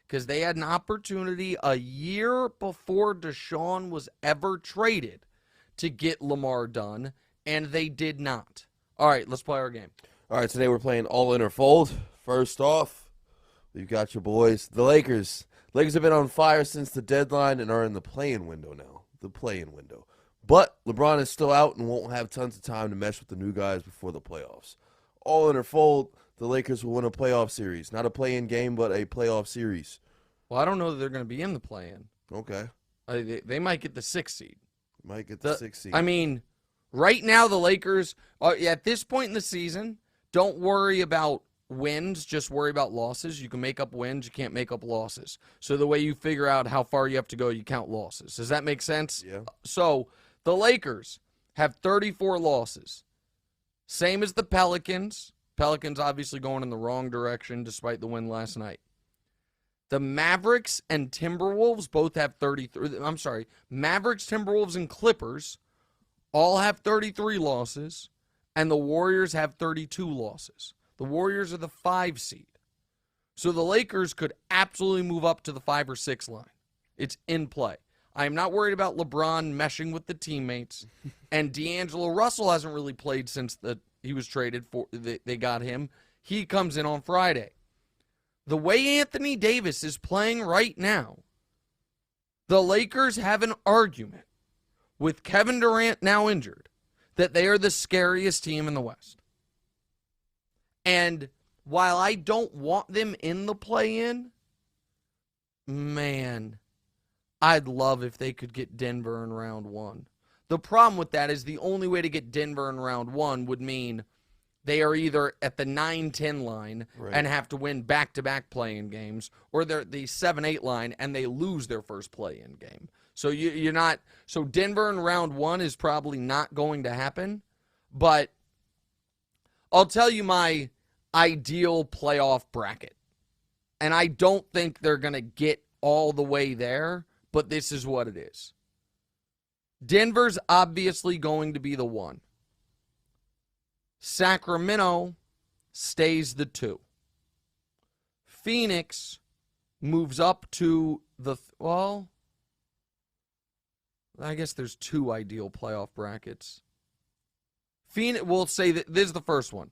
Because they had an opportunity a year before DeShaun was ever traded to get Lamar done, and they did not. All right, let's play our game. All right, today we're playing All In or Fold. First off, we've got your boys, the Lakers. Lakers have been on fire since the deadline and are in the play-in window now. The play-in window. But LeBron is still out and won't have tons of time to mesh with the new guys before the playoffs. All In or Fold, the Lakers will win a playoff series. Not a play-in game, but a playoff series. Well, I don't know that they're going to be in the play-in. Okay. They might get the 6th seed. Might get the 6th seed. I mean, right now the Lakers, at this point in the season, don't worry about wins, just worry about losses. You can make up wins, you can't make up losses. So the way you figure out how far you have to go, you count losses. Does that make sense? Yeah. So the Lakers have 34 losses. Same as the Pelicans. Pelicans obviously going in the wrong direction despite the win last night. The Mavericks and Timberwolves both have 33. I'm sorry. Mavericks, Timberwolves, and Clippers all have 33 losses, and the Warriors have 32 losses. The Warriors are the 5 seed. So the Lakers could absolutely move up to the 5 or 6 line. It's in play. I am not worried about LeBron meshing with the teammates, and D'Angelo Russell hasn't really played since he was traded for. They got him. He comes in on Friday. The way Anthony Davis is playing right now, the Lakers have an argument with Kevin Durant now injured that they are the scariest team in the West. And while I don't want them in the play-in, man, I'd love if they could get Denver in round 1. The problem with that is the only way to get Denver in round 1 would mean they are either at the 9-10 line and have to win back-to-back play-in games, or they're at the 7-8 line and they lose their first play-in game. So you're not. So Denver in round 1 is probably not going to happen. But I'll tell you my ideal playoff bracket, and I don't think they're going to get all the way there, but this is what it is. Denver's obviously going to be the 1. Sacramento stays the 2. Phoenix moves up to the, well, I guess there's 2 ideal playoff brackets. Phoenix, we'll say that this is the first one.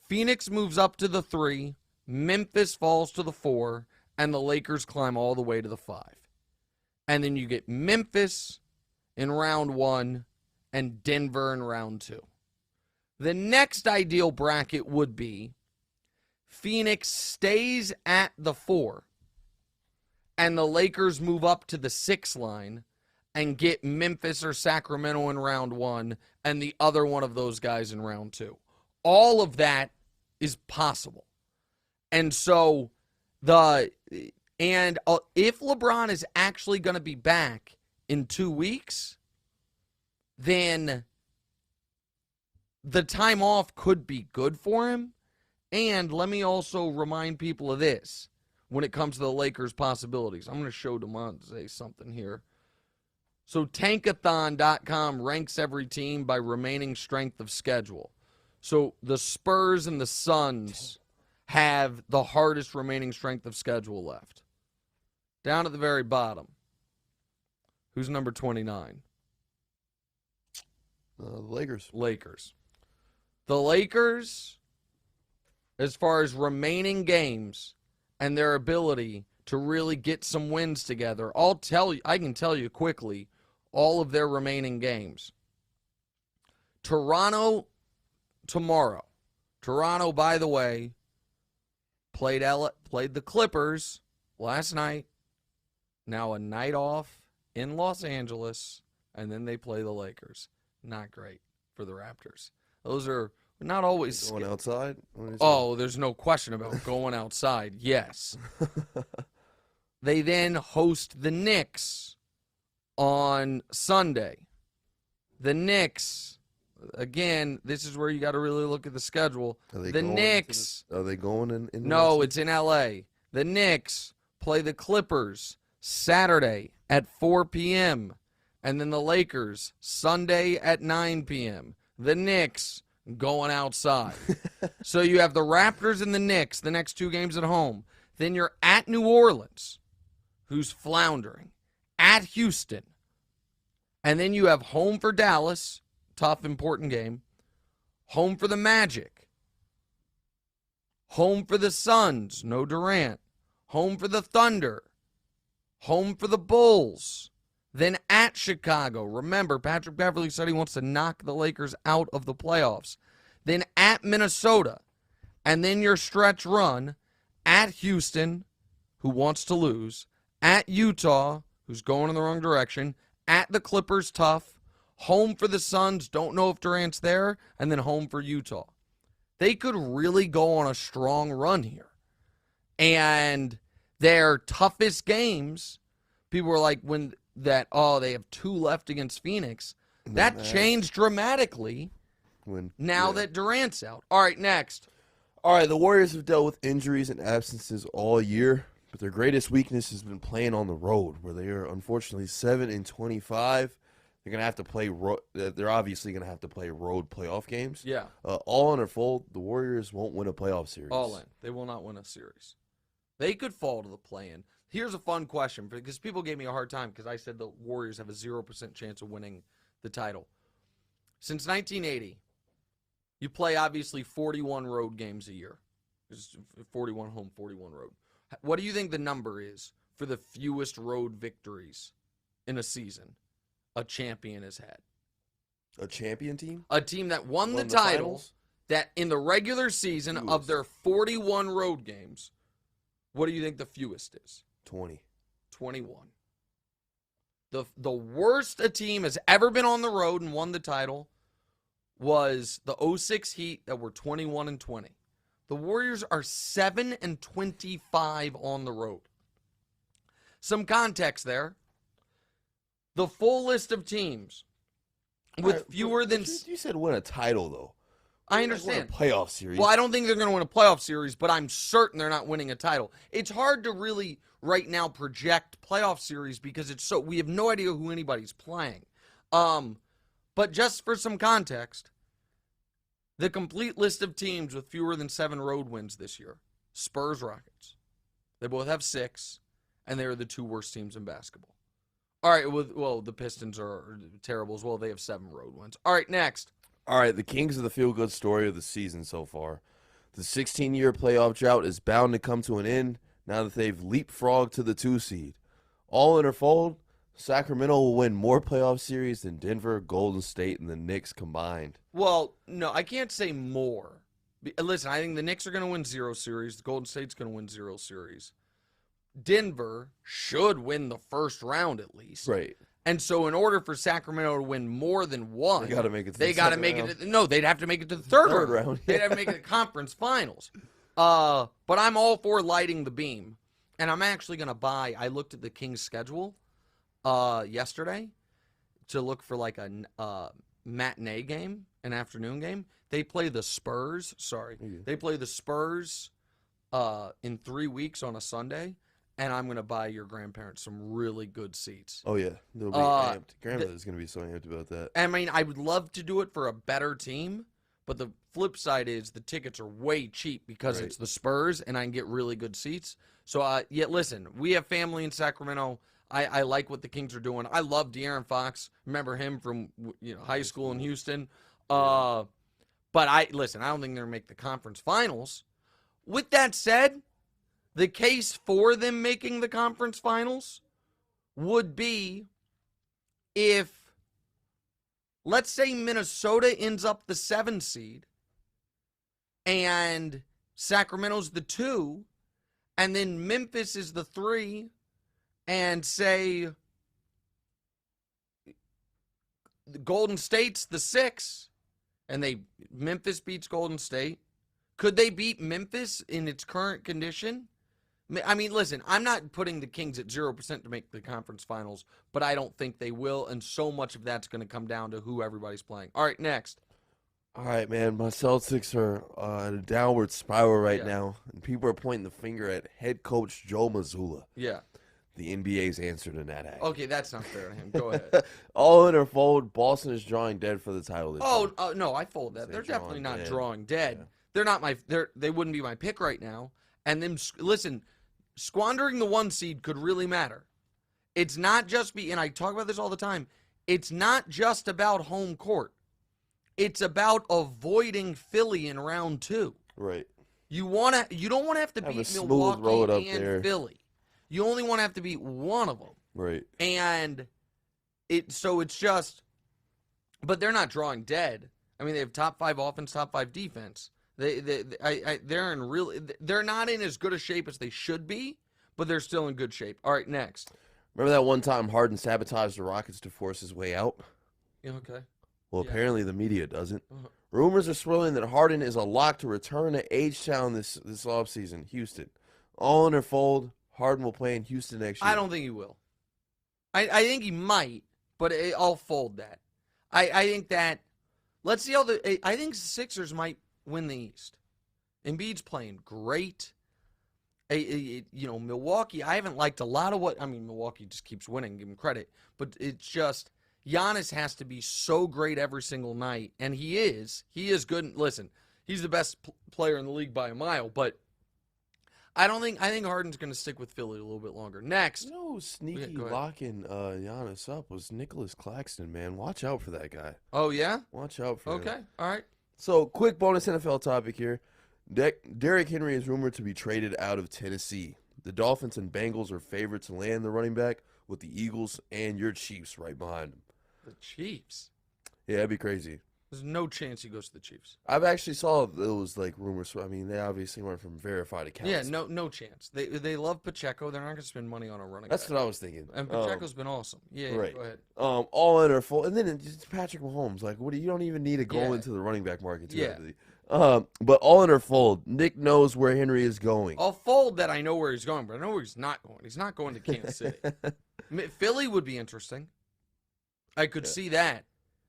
Phoenix moves up to the 3, Memphis falls to the 4, and the Lakers climb all the way to the 5. And then you get Memphis in round 1 and Denver in round 2. The next ideal bracket would be Phoenix stays at the 4, and the Lakers move up to the 6 line and get Memphis or Sacramento in round 1 and the other one of those guys in round 2. All of that is possible. And so if LeBron is actually going to be back in 2 weeks, then the time off could be good for him. And let me also remind people of this when it comes to the Lakers' possibilities. I'm going to show Damonza something here. So Tankathon.com ranks every team by remaining strength of schedule. So the Spurs and the Suns have the hardest remaining strength of schedule left. Down at the very bottom. Who's number 29? The Lakers. The Lakers, as far as remaining games and their ability to really get some wins together, I can tell you quickly all of their remaining games. Toronto tomorrow. Toronto, by the way, played the Clippers last night. Now a night off in Los Angeles, and then they play the Lakers. Not great for the Raptors. Those are not always going outside. Oh, there's no question about going outside. Yes. They then host the Knicks on Sunday. The Knicks, again, this is where you got to really look at the schedule. The Knicks. Are they going in? No, it's in L.A. The Knicks play the Clippers Saturday at 4 p.m. And then the Lakers Sunday at 9 p.m. The Knicks going outside. So you have the Raptors and the Knicks, the next 2 games at home. Then you're at New Orleans, who's floundering, at Houston. And then you have home for Dallas, tough, important game. Home for the Magic. Home for the Suns, no Durant. Home for the Thunder. Home for the Bulls. Then at Chicago. Remember, Patrick Beverley said he wants to knock the Lakers out of the playoffs. Then at Minnesota. And then your stretch run at Houston, who wants to lose. At Utah, who's going in the wrong direction. At the Clippers, tough. Home for the Suns, don't know if Durant's there. And then home for Utah. They could really go on a strong run here. And their toughest games, people were like, they have 2 left against Phoenix. That changed dramatically that Durant's out. All right, next. All right, the Warriors have dealt with injuries and absences all year, but their greatest weakness has been playing on the road, where they are unfortunately 7-25. They're gonna have to play. They're obviously gonna have to play road playoff games. Yeah. All in or full, the Warriors won't win a playoff series. All in. They will not win a series. They could fall to the play-in. Here's a fun question, because people gave me a hard time because I said the Warriors have a 0% chance of winning the title. Since 1980, you play, obviously, 41 road games a year. It's 41 home, 41 road. What do you think the number is for the fewest road victories in a season a champion has had? A champion team? A team that won the title, that in the regular season of their 41 road games, what do you think the fewest is? 20. 21. The worst a team has ever been on the road and won the title was the 06 Heat that were 21-20. The Warriors are 7-25 on the road. Some context there. The full list of teams with fewer than... You said win a title, though. I understand. Win a playoff series. Well, I don't think they're going to win a playoff series, but I'm certain they're not winning a title. It's hard to really, right now, project playoff series because we have no idea who anybody's playing. But just for some context, The complete list of teams with fewer than 7 road wins this year. Spurs, Rockets. They both have 6, and they are the 2 worst teams in basketball. All right, well, the Pistons are terrible as well. They have 7 road wins. All right, next. All right, the Kings are the feel-good story of the season so far. The 16-year playoff drought is bound to come to an end now that they've leapfrogged to the 2 seed. All in or fold, Sacramento will win more playoff series than Denver, Golden State, and the Knicks combined. Well, no, I can't say more. Listen, I think the Knicks are going to win 0 series. The Golden State's going to win 0 series. Denver should win the first round at least. Right. And so in order for Sacramento to win more than one, They got to make it to they the got to second make round. it. No, they'd have to make it to the third round. round, They'd have to make it to the conference finals. But I'm all for lighting the beam. And I'm actually going to buy. I looked at the Kings' schedule yesterday to look for like a matinee game, an afternoon game. They play the Spurs. They play the Spurs in 3 weeks on a Sunday. And I'm going to buy your grandparents some really good seats. Oh, yeah. They'll be amped. Grandmother's going to be so amped about that. I mean, I would love to do it for a better team, but the flip side is the tickets are way cheap because it's the Spurs, and I can get really good seats. So, listen, we have family in Sacramento. I like what the Kings are doing. I love De'Aaron Fox. Remember him from high school in Houston. But I don't think they're going to make the conference finals. With that said, the case for them making the conference finals would be if, let's say, Minnesota ends up the 7 seed and Sacramento's the 2, and then Memphis is the 3, and say Golden State's the 6, and Memphis beats Golden State. Could they beat Memphis in its current condition? I mean, listen, I'm not putting the Kings at 0% to make the conference finals, but I don't think they will, and so much of that's going to come down to who everybody's playing. All right, next. All right, man. My Celtics are in a downward spiral right now, and people are pointing the finger at head coach Joe Mazzulla. Yeah. The NBA's answer to that act. Okay, that's not fair to him. Go ahead. All in or fold, Boston is drawing dead for the title this year. No, I fold that. They're definitely not dead. drawing dead. Yeah. They're not they wouldn't be my pick right now. And then, listen, squandering the 1 seed could really matter. It's not just and I talk about this all the time, it's not just about home court. It's about avoiding Philly in round 2. Right. You don't want to have to Have a beat smooth Milwaukee road up and there. Philly. You only want to have to beat one of them. Right. And it's just, but they're not drawing dead. I mean, they have top 5 offense, top 5 defense. They're not in as good a shape as they should be, but they're still in good shape. All right, next. Remember that one time Harden sabotaged the Rockets to force his way out? Yeah, okay. Well, apparently the media doesn't. Uh-huh. Rumors are swirling that Harden is a lock to return to H-Town this offseason, Houston. All in or fold, Harden will play in Houston next year. I don't think he will. I think he might, but I'll fold that. I think that, let's see how I think Sixers might win the East. Embiid's playing great. Milwaukee, I haven't liked a lot of Milwaukee just keeps winning, give him credit. But it's just, Giannis has to be so great every single night. And he is. He is good. Listen, he's the best player in the league by a mile. But I think Harden's going to stick with Philly a little bit longer. Next. Sneaky locking Giannis up was Nicholas Claxton, man. Watch out for that guy. Oh, yeah? Watch out for him. Okay, all right. So, quick bonus NFL topic here. Derrick Henry is rumored to be traded out of Tennessee. The Dolphins and Bengals are favored to land the running back, with the Eagles and your Chiefs right behind them. The Chiefs? Yeah, that'd be crazy. There's no chance he goes to the Chiefs. I've actually saw those rumors. I mean, they obviously weren't from verified accounts. Yeah, no chance. They love Pacheco. They're not going to spend money on a running That's back. what I was thinking. And Pacheco's been awesome. Yeah, right. Go ahead. All in or full, and then it's Patrick Mahomes. You don't even need to go into the running back market too heavily. But all in or fold, Nick knows where Henry is going. I'll fold that I know where he's going, but I know where he's not going. He's not going to Kansas City. Philly would be interesting. I could see that.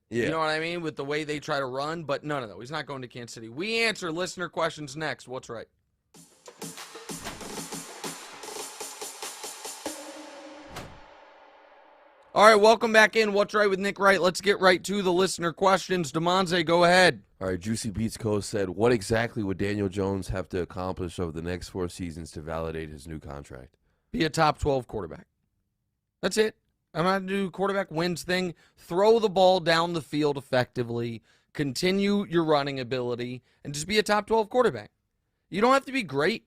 Yeah. You know what I mean? With the way they try to run, but no. He's not going to Kansas City. We answer listener questions next. What's right? All right, welcome back in. What's Right with Nick Wright? Let's get right to the listener questions. Damonza, go ahead. All right, Juicy Beats Co. said, what exactly would Daniel Jones have to accomplish over the next 4 seasons to validate his new contract? Be a top 12 quarterback. That's it. I'm not going to do quarterback wins thing. Throw the ball down the field effectively. Continue your running ability. And just be a top 12 quarterback. You don't have to be great.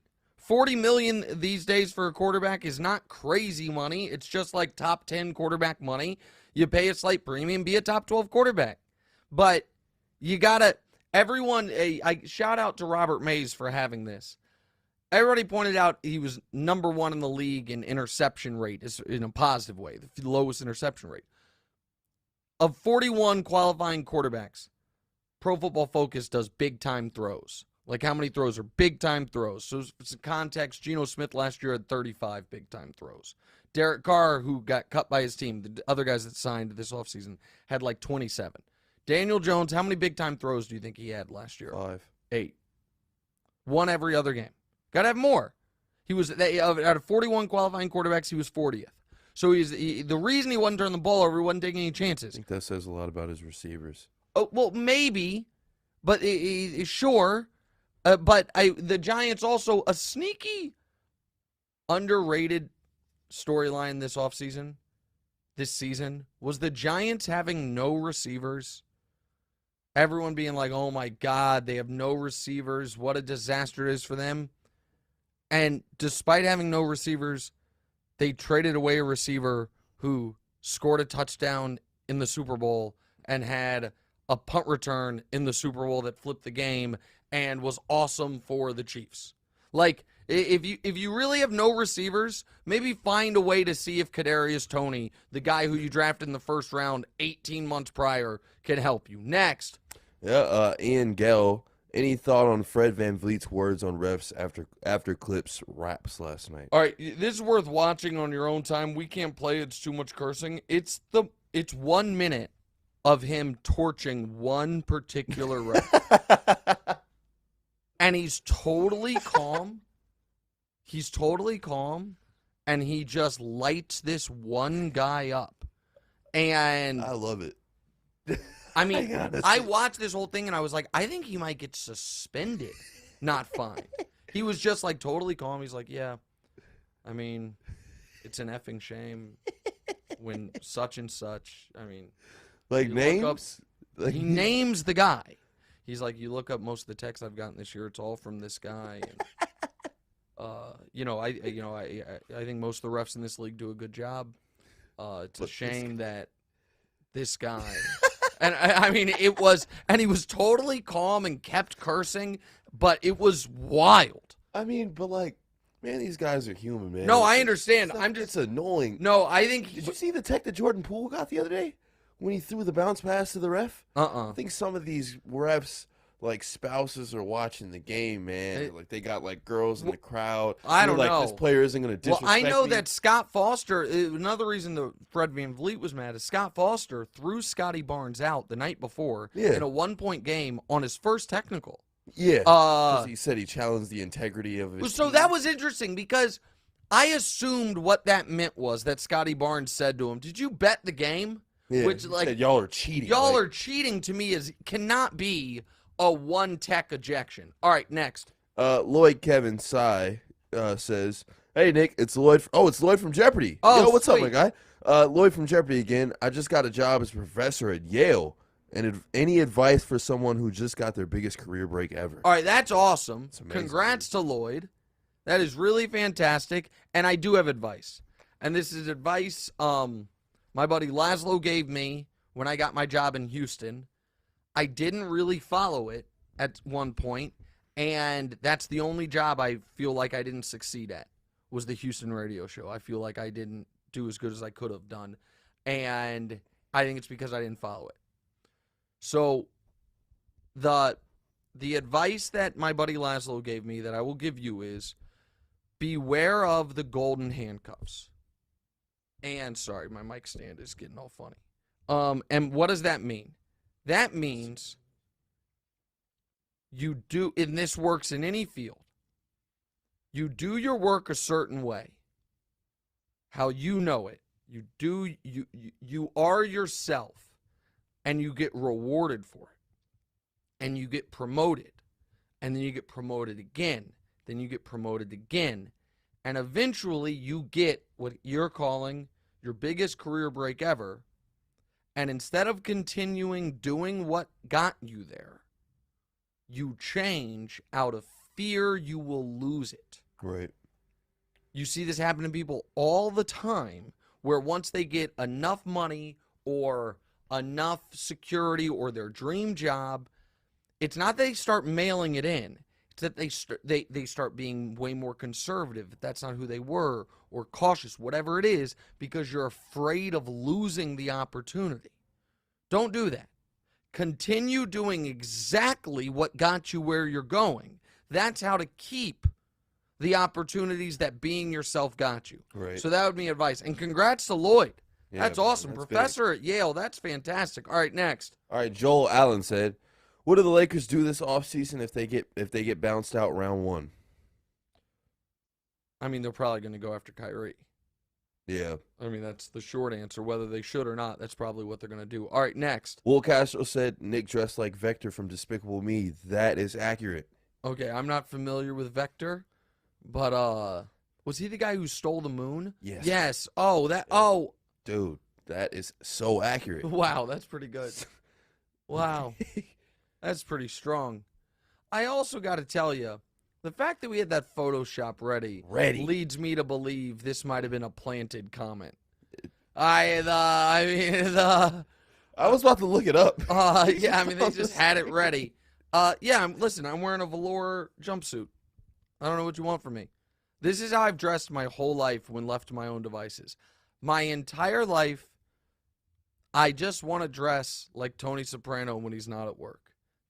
$40 million these days for a quarterback is not crazy money. It's just like top 10 quarterback money. You pay a slight premium, be a top 12 quarterback. But you gotta, everyone, I shout out to Robert Mays for having this. Everybody pointed out he was number 1 in the league in interception rate, in a positive way, the lowest interception rate. Of 41 qualifying quarterbacks, Pro Football Focus does big-time throws. Like how many throws are big-time throws. So for some context, Geno Smith last year had 35 big-time throws. Derek Carr, who got cut by his team, the other guys that signed this offseason, had like 27. Daniel Jones, how many big-time throws do you think he had last year? 5. 8. 1 every other game. Got to have more. He was, out of 41 qualifying quarterbacks, he was 40th. So the reason he wasn't turning the ball over, he wasn't taking any chances. I think that says a lot about his receivers. Oh, well, maybe, but sure. But the Giants also, a sneaky, underrated storyline this season, was the Giants having no receivers. Everyone being like, oh my God, they have no receivers. What a disaster it is for them. And despite having no receivers, they traded away a receiver who scored a touchdown in the Super Bowl and had a punt return in the Super Bowl that flipped the game and was awesome for the Chiefs. Like, if you really have no receivers, maybe find a way to see if Kadarius Toney, the guy who you drafted in the first round 18 months prior, can help you. Next. Yeah, Ian Gell, any thought on Fred VanVleet's words on refs after Clips raps last night? All right, this is worth watching on your own time. We can't play. It's too much cursing. It's 1 minute of him torching one particular ref. And he's totally calm. He's totally calm. And he just lights this one guy up. And I love it. I mean, I watched this whole thing and I was like, I think he might get suspended, not fined. He was just like totally calm. He's like, yeah, I mean, it's an effing shame when such and such, I mean. Like names? He names the guy. He's like, you look up most of the texts I've gotten this year, it's all from this guy. And, I think most of the refs in this league do a good job. It's a shame that this guy. And I mean, he was totally calm and kept cursing, but it was wild. I mean, but like, man, these guys are human, man. No, I understand. It's annoying. No, I think. Did you see the tech that Jordan Poole got the other day when he threw the bounce pass to the ref? I think some of these refs, like spouses, are watching the game, man. Like they got like girls in the crowd. I don't know. This player isn't going to disrespect Well, I know me. that Scott Foster. Another reason that Fred VanVleet was mad is Scott Foster threw Scotty Barnes out the night before in a 1-point game on his first technical. Yeah, 'cause he said he challenged the integrity of his So team. that was interesting because I assumed what that meant was that Scotty Barnes said to him, "Did you bet the game?" Yeah, Which he like said, y'all are cheating. Y'all are cheating to me cannot be a one-tech ejection. All right, next. Lloyd Kevin Sy says, "Hey Nick, it's Lloyd. It's Lloyd from Jeopardy. Oh, yo, what's sweet. up, my guy? Lloyd from Jeopardy again. I just got a job as a professor at Yale. And any advice for someone who just got their biggest career break ever?" All right, that's awesome. It's amazing, Congrats to Lloyd. That is really fantastic. And I do have advice. And this is advice my buddy Laszlo gave me when I got my job in Houston. I didn't really follow it at one point, and that's the only job I feel like I didn't succeed at, was the Houston radio show. I feel like I didn't do as good as I could have done, and I think it's because I didn't follow it. So the advice that my buddy Laszlo gave me that I will give you is beware of the golden handcuffs. And sorry, my mic stand is getting all funny. And what does that mean? That means you do, and this works in any field, you do your work a certain way, how you know it. You are yourself, and you get rewarded for it, and you get promoted, and then you get promoted again, then you get promoted again, and eventually you get what you're calling your biggest career break ever, and instead of continuing doing what got you there, you change out of fear you will lose it. Right. You see this happen to people all the time, where once they get enough money or enough security or their dream job, it's not that they start mailing it in. It's that they start being way more conservative. If that's not who they were, or cautious, whatever it is, because you're afraid of losing the opportunity. Don't do that. Continue doing exactly what got you where you're going. That's how to keep the opportunities that being yourself got you. Right. So that would be advice. And congrats to Lloyd. Yeah, That's awesome. that's Professor at Yale. That's fantastic. All right, next. All right, Joel Allen said, "What do the Lakers do this offseason if they get bounced out round one?" I mean, they're probably going to go after Kyrie. Yeah. I mean, that's the short answer. Whether they should or not, that's probably what they're going to do. All right, next. Will Castro said, "Nick dressed like Vector from Despicable Me." That is accurate. Okay, I'm not familiar with Vector, but was he the guy who stole the moon? Yes. Yes. Oh, that. Yeah. Oh, Dude, that is so accurate. wow, that's pretty good. Wow, that's pretty strong. I also got to tell you, the fact that we had that Photoshop ready leads me to believe this might have been a planted comment. I was about to look it up. Yeah, I mean, they just had it ready. Yeah, listen, I'm wearing a velour jumpsuit. I don't know what you want from me. This is how I've dressed my whole life when left to my own devices. My entire life, I just want to dress like Tony Soprano when he's not at work.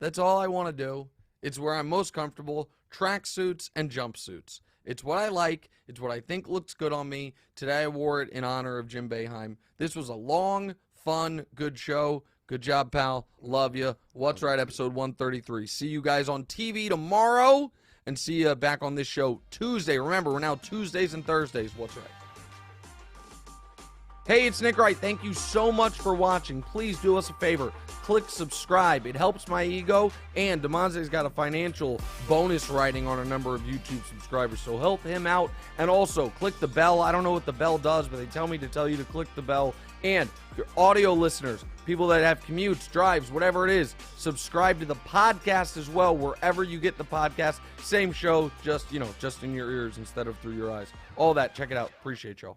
That's all I want to do. It's where I'm most comfortable, tracksuits and jumpsuits. It's what I like. It's what I think looks good on me. Today I wore it in honor of Jim Boeheim. This was a long, fun, good show. Good job, pal. Love you. What's Right, episode 133. See you guys on TV tomorrow, and see you back on this show Tuesday. Remember, we're now Tuesdays and Thursdays. What's Right? Hey, it's Nick Wright. Thank you so much for watching. Please do us a favor. Click subscribe. It helps my ego, and Damonza's got a financial bonus writing on a number of YouTube subscribers, so help him out. And also, click the bell. I don't know what the bell does, but they tell me to tell you to click the bell. And your audio listeners, people that have commutes, drives, whatever it is, subscribe to the podcast as well, wherever you get the podcast. Same show, just in your ears instead of through your eyes. All that, check it out. Appreciate y'all.